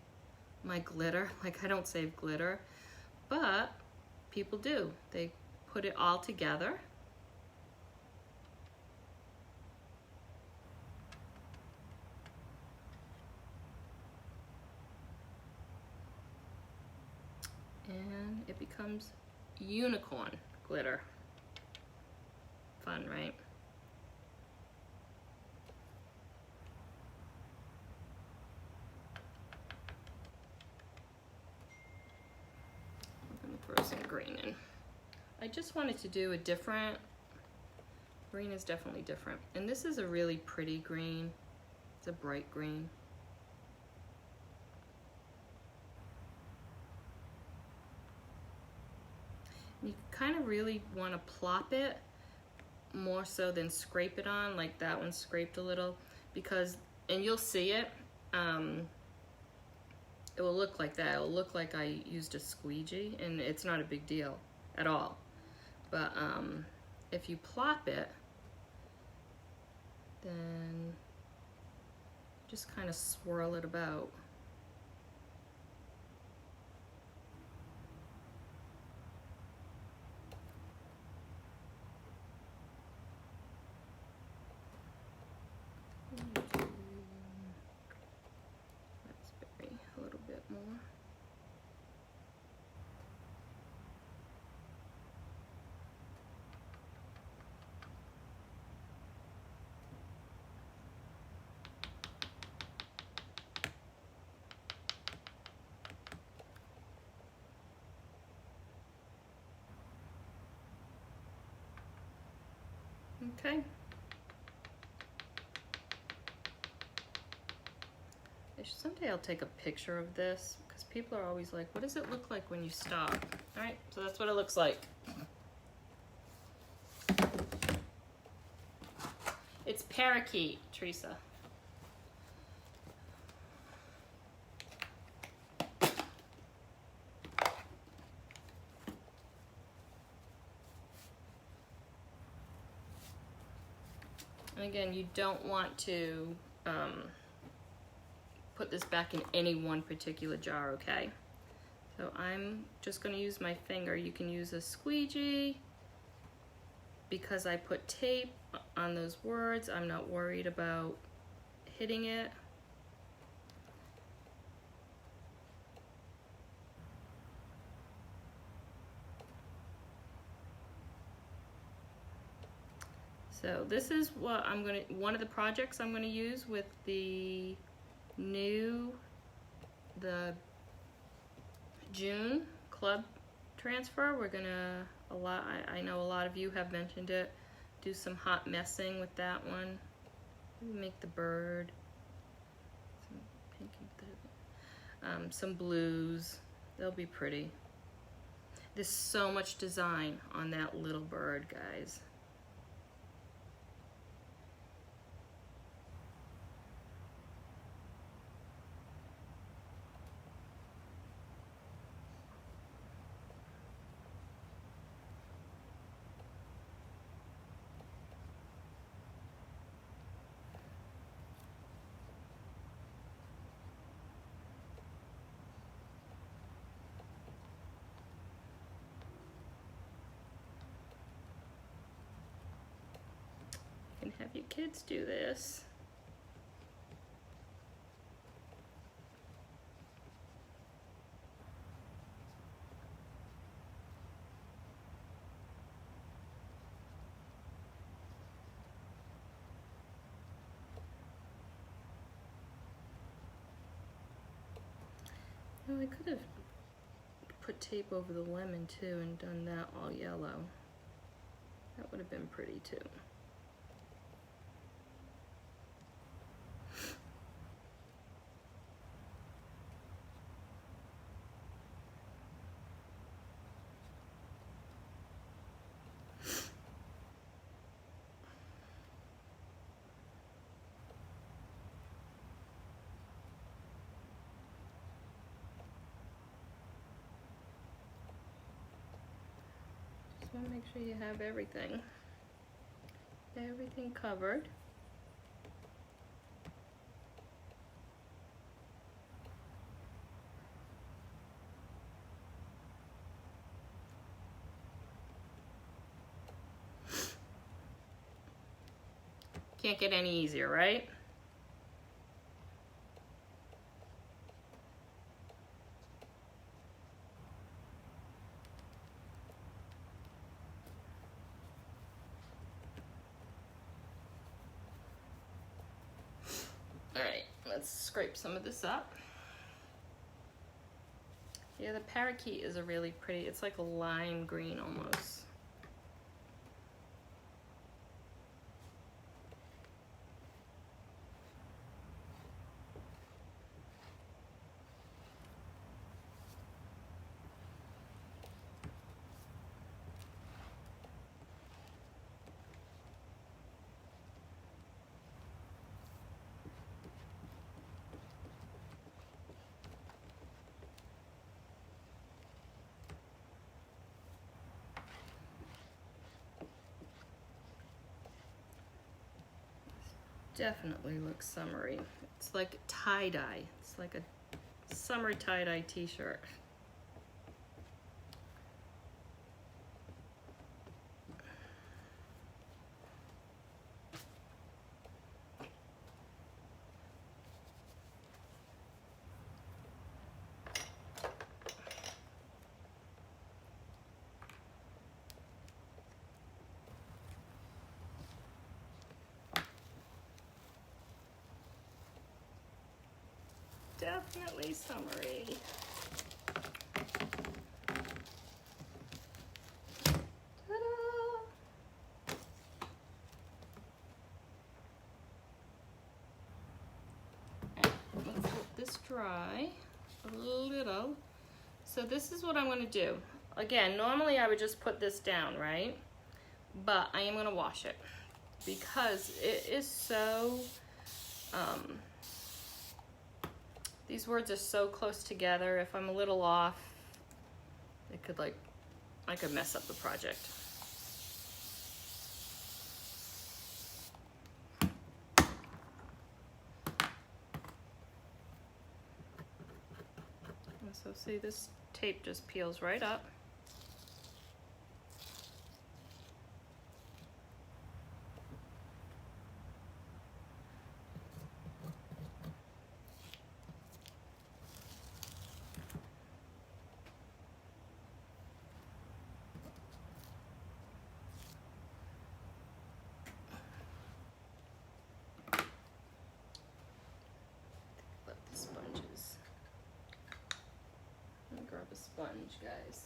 my glitter. Like, I don't save glitter, but people do. They put it all together. And it becomes unicorn glitter. Fun, right? I'm gonna throw some green in. I just wanted to do a different, green is definitely different. And this is a really pretty green. It's a bright green. You kind of really want to plop it more so than scrape it on, like that one scraped a little, because, and you'll see it, it will look like that. It will look like I used a squeegee, and it's not a big deal at all. But if you plop it, then just kind of swirl it about. Raspberry a little bit more. Okay. Someday I'll take a picture of this, because people are always like, what does it look like when you stop? All right, so that's what it looks like. It's parakeet, Teresa. And again, you don't want to put this back in any one particular jar, okay? So I'm just going to use my finger. You can use a squeegee. Because I put tape on those words, I'm not worried about hitting it. So this is what I'm going to, one of the projects I'm going to use with the June club transfer. We're gonna, I know a lot of you have mentioned it, do some hot messing with that one. Make the bird, some pinky, some blues. They'll be pretty. There's so much design on that little bird, guys. You can have your kids do this. Oh, I could have put tape over the lemon too and done that all yellow. That would have been pretty too. want to make sure you have everything covered. Can't get any easier, right? All right, let's scrape some of this up. Yeah, the parakeet is a really pretty, it's like a lime green almost. Definitely looks summery. It's like tie-dye. It's like a summer tie-dye t-shirt. Definitely summery. Ta-da! Let's let this dry a little. So this is what I'm going to do. Again, normally I would just put this down, right? But I am going to wash it because it is so these words are so close together. If I'm a little off, it could I could mess up the project. So see, this tape just peels right up. Grab a sponge, guys.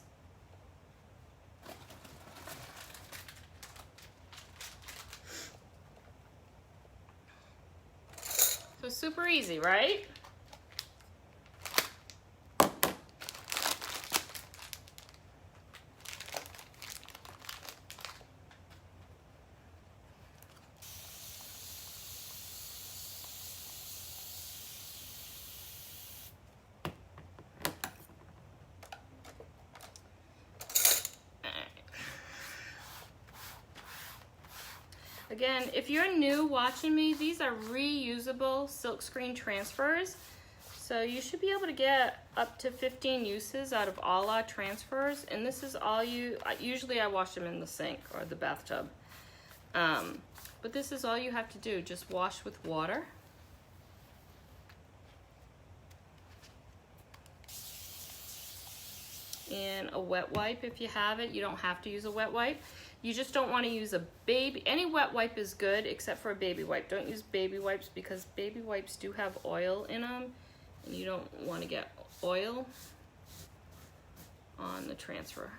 So super easy, right? Again, if you're new watching me, these are reusable silkscreen transfers. So you should be able to get up to 15 uses out of all our transfers. And this is all usually I wash them in the sink or the bathtub. But this is all you have to do, just wash with water. And a wet wipe if you have it. You don't have to use a wet wipe. You just don't want to use a baby. Any wet wipe is good except for a baby wipe. Don't use baby wipes because baby wipes do have oil in them. And you don't want to get oil on the transfer.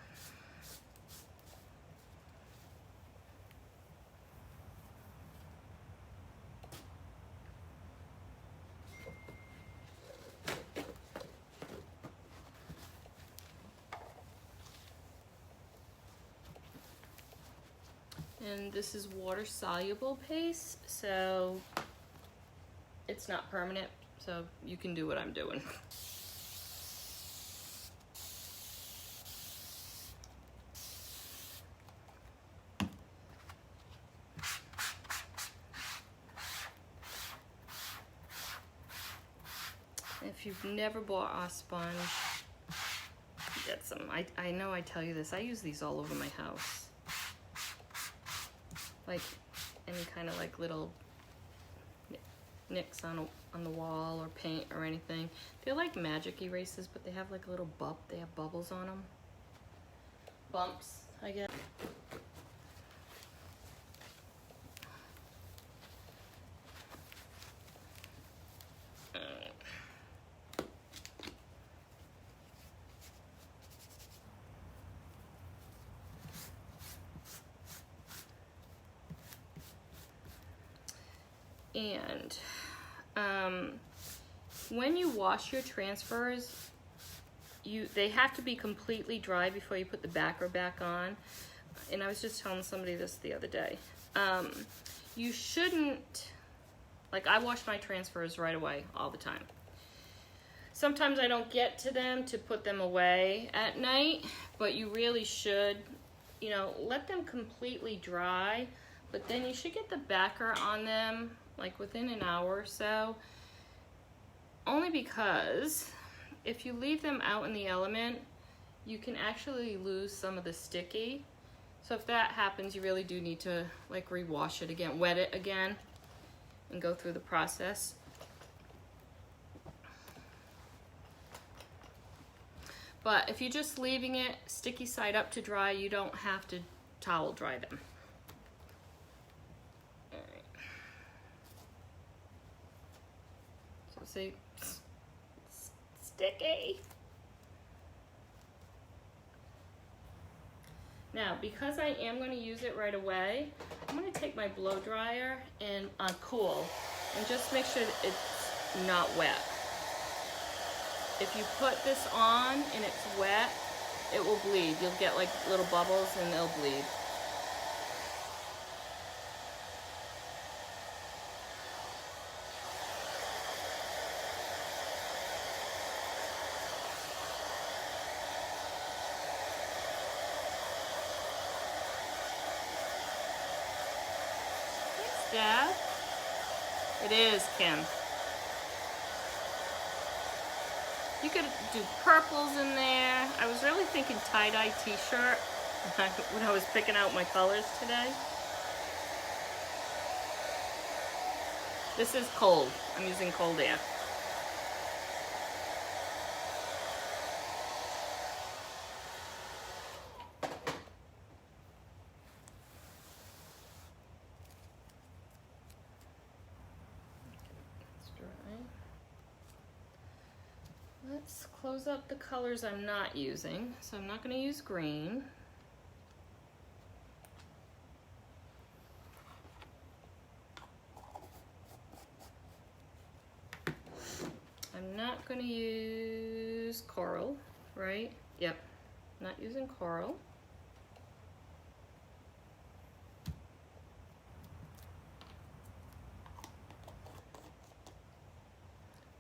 And this is water soluble paste, so it's not permanent, so you can do what I'm doing. you've never bought a sponge, get some. I know I tell you this, I use these all over my house. Like any kind of like little nicks on the wall or paint or anything. They're like magic erasers, but they have like a little they have bubbles on them. Bumps, I guess. And when you wash your transfers, they have to be completely dry before you put the backer back on. And I was just telling somebody this the other day. You shouldn't, like I wash my transfers right away all the time. Sometimes I don't get to them to put them away at night, but you really should, you know, let them completely dry, but then you should get the backer on them like within an hour or so. Only because if you leave them out in the element, you can actually lose some of the sticky. So if that happens, you really do need to like rewash it again, wet it again, and go through the process. But if you're just leaving it sticky side up to dry, you don't have to towel dry them. All right. So see, sticky. Now, because I am going to use it right away, I'm going to take my blow dryer and cool, and just make sure that it's not wet. If you put this on and it's wet, it will bleed. You'll get like little bubbles and they'll bleed. Thanks, Dad. It is, Kim. You could do purples in there. I was really thinking tie-dye t-shirt when I was picking out my colors today. This is cold. I'm using cold air. Let's close up the colors I'm not using. So I'm not going to use green. I'm not going to use coral, right? Yep, not using coral.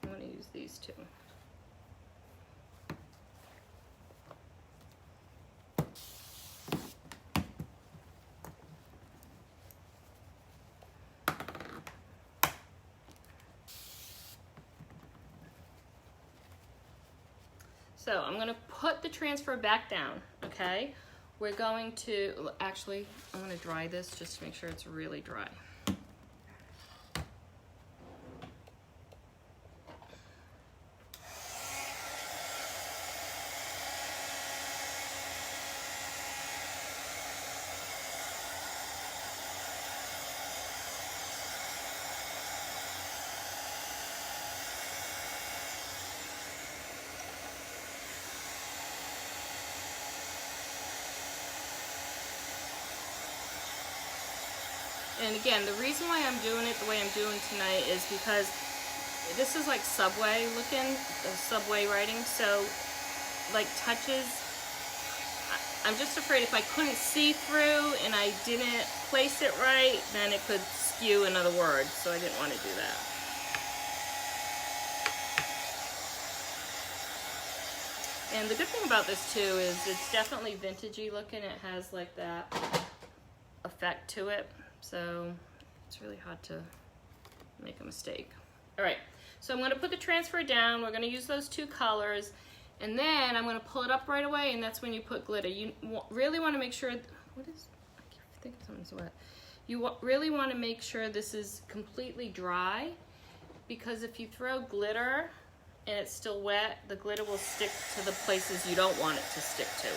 I'm going to use these two. So I'm going to put the transfer back down, okay? We're going to, actually, I'm going to dry this just to make sure it's really dry. And again, the reason why I'm doing it the way I'm doing tonight is because this is like Subway looking, Subway writing, so like touches, I'm just afraid if I couldn't see through and I didn't place it right, then it could skew another word, so I didn't want to do that. And the good thing about this too is it's definitely vintagey looking. It has like that effect to it. So it's really hard to make a mistake. All right, So I'm gonna put the transfer down. We're gonna use those two colors, and then I'm gonna pull it up right away, and that's when you put glitter. You really wanna make sure, what is, I can't think of something's wet. You really wanna make sure this is completely dry, because if you throw glitter and it's still wet, the glitter will stick to the places you don't want it to stick to.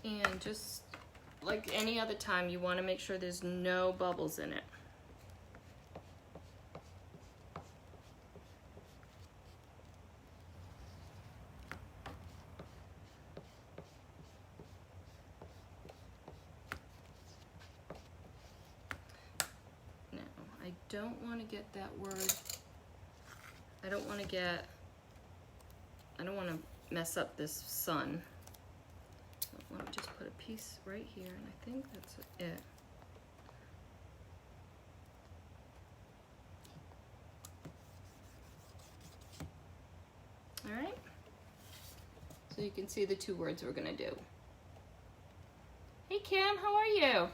And just like any other time, you want to make sure there's no bubbles in it. Now, I don't want to get that word, I don't want to mess up this sun. Let me just put a piece right here, and I think that's it. All right, so you can see the two words we're gonna do. Hey Kim, how are you?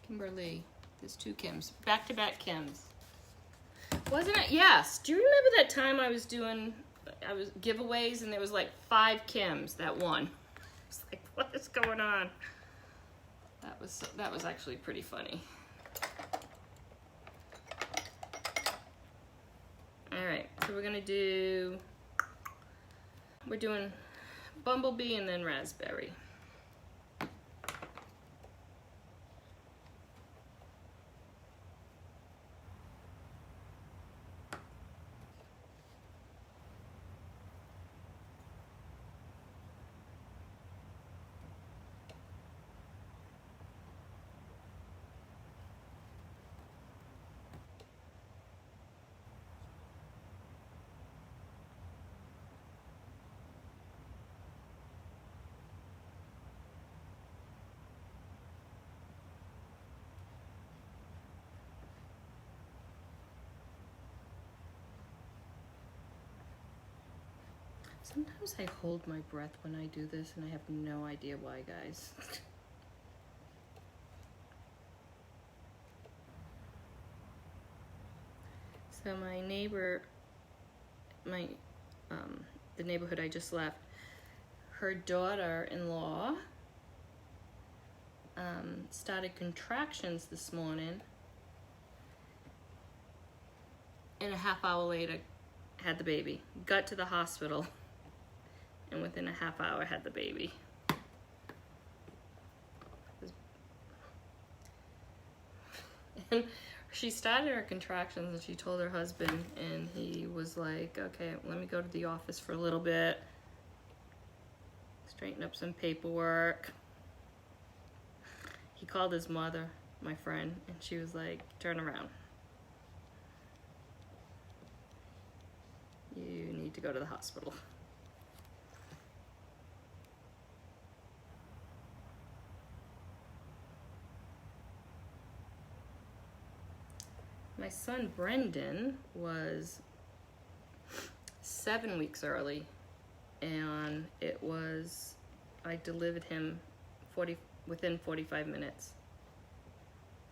Kimberly, there's two Kims, back-to-back Kims. Wasn't it? Yes, do you remember that time I was giveaways and there was like 5 Kims that won? I was like, what is going on? That was actually pretty funny. All right, so we're doing bumblebee and then raspberry. Sometimes I hold my breath when I do this, and I have no idea why, guys. So my neighbor, the neighborhood I just left, her daughter-in-law started contractions this morning, and a half hour later had the baby. Got to the hospital, and within a half hour had the baby. And she started her contractions and she told her husband, and he was like, okay, let me go to the office for a little bit, straighten up some paperwork. He called his mother, my friend, and she was like, turn around. You need to go to the hospital. My son Brendan was 7 weeks early, and I delivered him within 45 minutes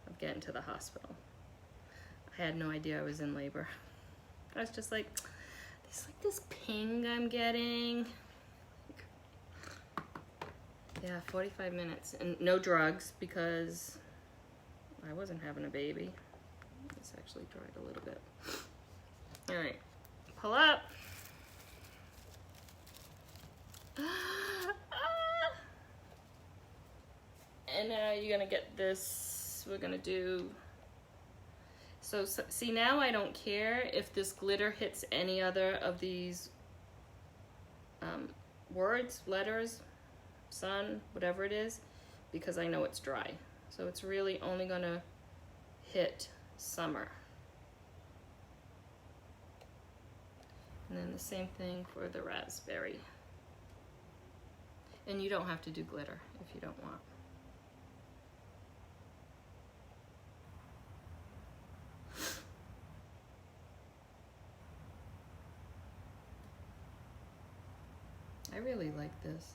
of getting to the hospital. I had no idea I was in labor. I was just like, there's like this ping I'm getting. Yeah, 45 minutes, and no drugs because I wasn't having a baby. This actually dried a little bit. All right, pull up. And now you're gonna get this, we're gonna do, so see, now I don't care if this glitter hits any other of these words, letters, sun, whatever it is, because I know it's dry. So it's really only gonna hit summer. And then the same thing for the raspberry. And you don't have to do glitter if you don't want. I really like this.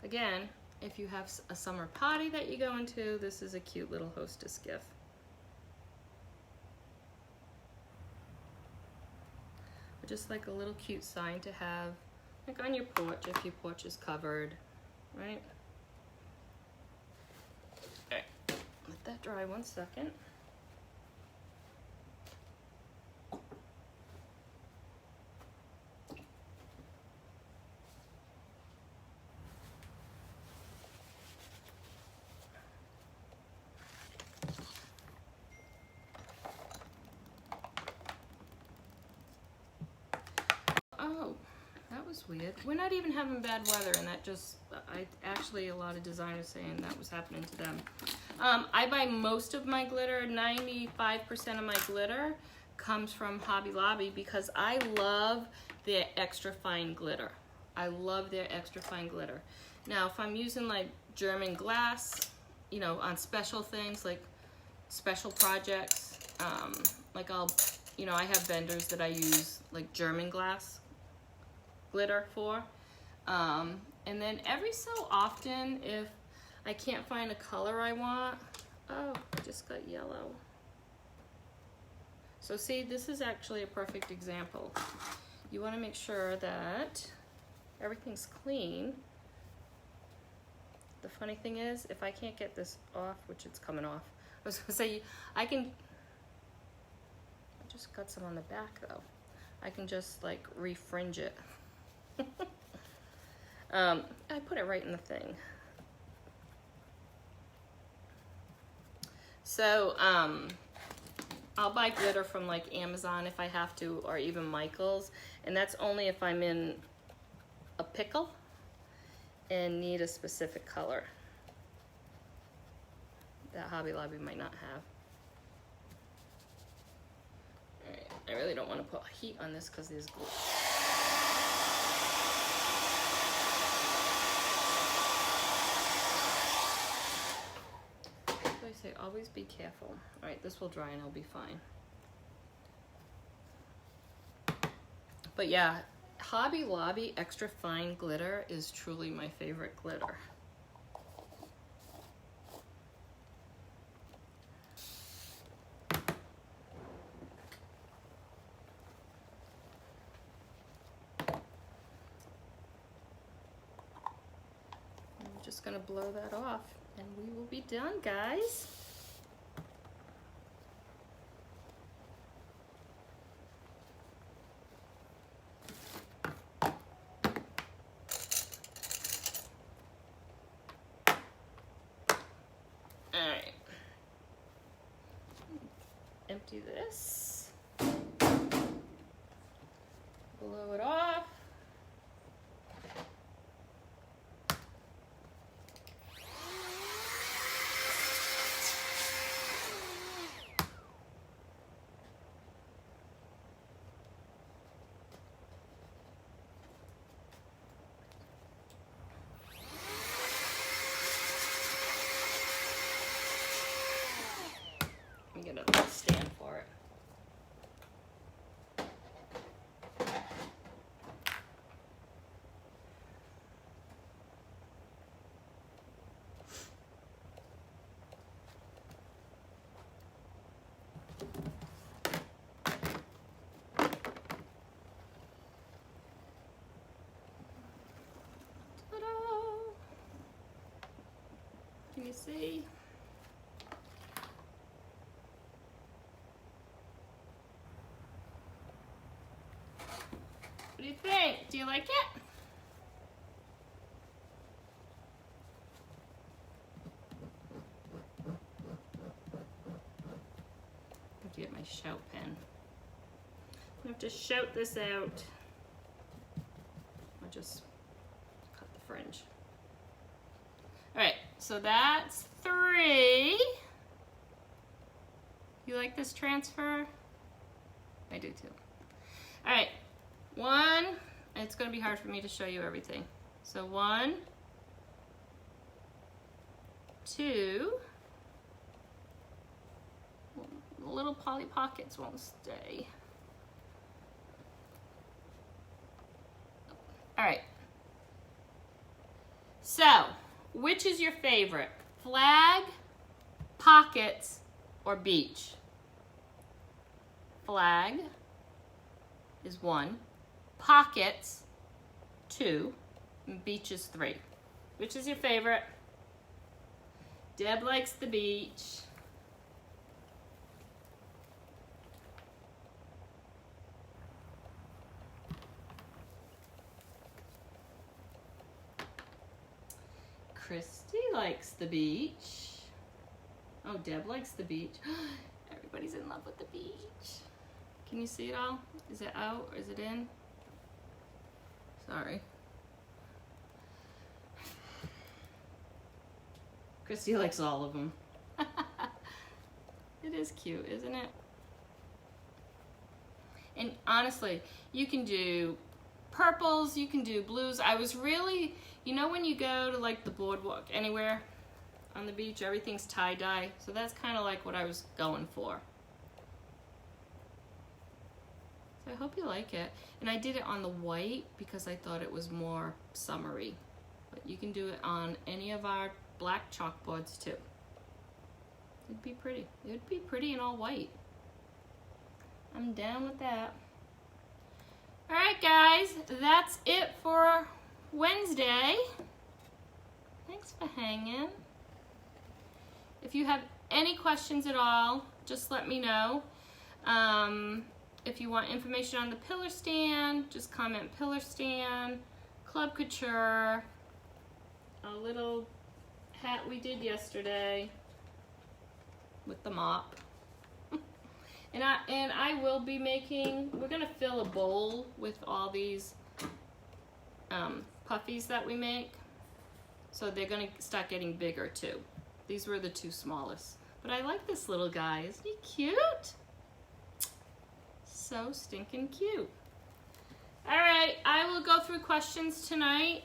Again, if you have a summer party that you go into, this is a cute little hostess gift. Or just like a little cute sign to have, like on your porch if your porch is covered, right? All right, let that dry 1 second. Oh, that was weird. We're not even having bad weather, and that just, actually a lot of designers saying that was happening to them. I buy most of my glitter, 95% of my glitter comes from Hobby Lobby because I love their extra fine glitter. I love their extra fine glitter. Now, if I'm using like German glass, you know, on special things, like special projects, like you know, I have vendors that I use like German glass glitter for. And then every so often, if I can't find a color I want, oh, I just got yellow. So see, this is actually a perfect example. You want to make sure that everything's clean. The funny thing is, if I can't get this off, which it's coming off, I was gonna say, I just got some on the back though. I can just like refringe it. I put it right in the thing. So, I'll buy glitter from like Amazon if I have to, or even Michael's, and that's only if I'm in a pickle and need a specific color that Hobby Lobby might not have. All right, I really don't want to put heat on this because there's glue. I say always be careful. All right, this will dry and I'll be fine. But yeah, Hobby Lobby extra fine glitter is truly my favorite glitter. I'm just gonna blow that off and we will be done, guys. Alright. Empty this. Blow it off. Get a stand for it. Ta-da! Can you see? What do you think? Do you like it? I have to get my shout pen. I have to shout this out. I'll just cut the fringe. All right, so that's 3. You like this transfer? I do too. All right. 1, it's going to be hard for me to show you everything. So 1, 2, the little Polly Pockets won't stay. All right. So, which is your favorite? Flag, pockets, or beach? Flag is 1, pockets 2, and beach is 3. Which is your favorite? Deb likes the beach. Christy likes the beach. Oh, Deb likes the beach. Everybody's in love with the beach. Can you see it all? Is it out or is it in? Sorry. Christy likes all of them. It is cute, isn't it? And honestly, you can do purples, you can do blues. I was really, you know when you go to like the boardwalk anywhere on the beach, everything's tie-dye. So that's kind of like what I was going for. So I hope you like it. And I did it on the white because I thought it was more summery. But you can do it on any of our black chalkboards too. It'd be pretty. It would be pretty in all white. I'm down with that. All right, guys, that's it for Wednesday. Thanks for hanging. If you have any questions at all, just let me know. If you want information on the pillar stand, just comment pillar stand, Club Couture, a little hat we did yesterday with the mop. And I will be making, we're gonna fill a bowl with all these puffies that we make. So they're gonna start getting bigger too. These were the 2 smallest. But I like this little guy, isn't he cute? So stinking cute. All right, I will go through questions tonight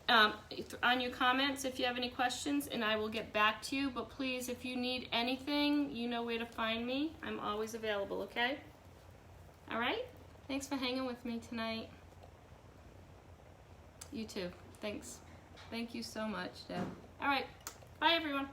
on your comments if you have any questions, and I will get back to you. But please, if you need anything, you know where to find me. I'm always available, okay? All right? Thanks for hanging with me tonight. You too. Thanks. Thank you so much, Deb. All right. Bye, everyone.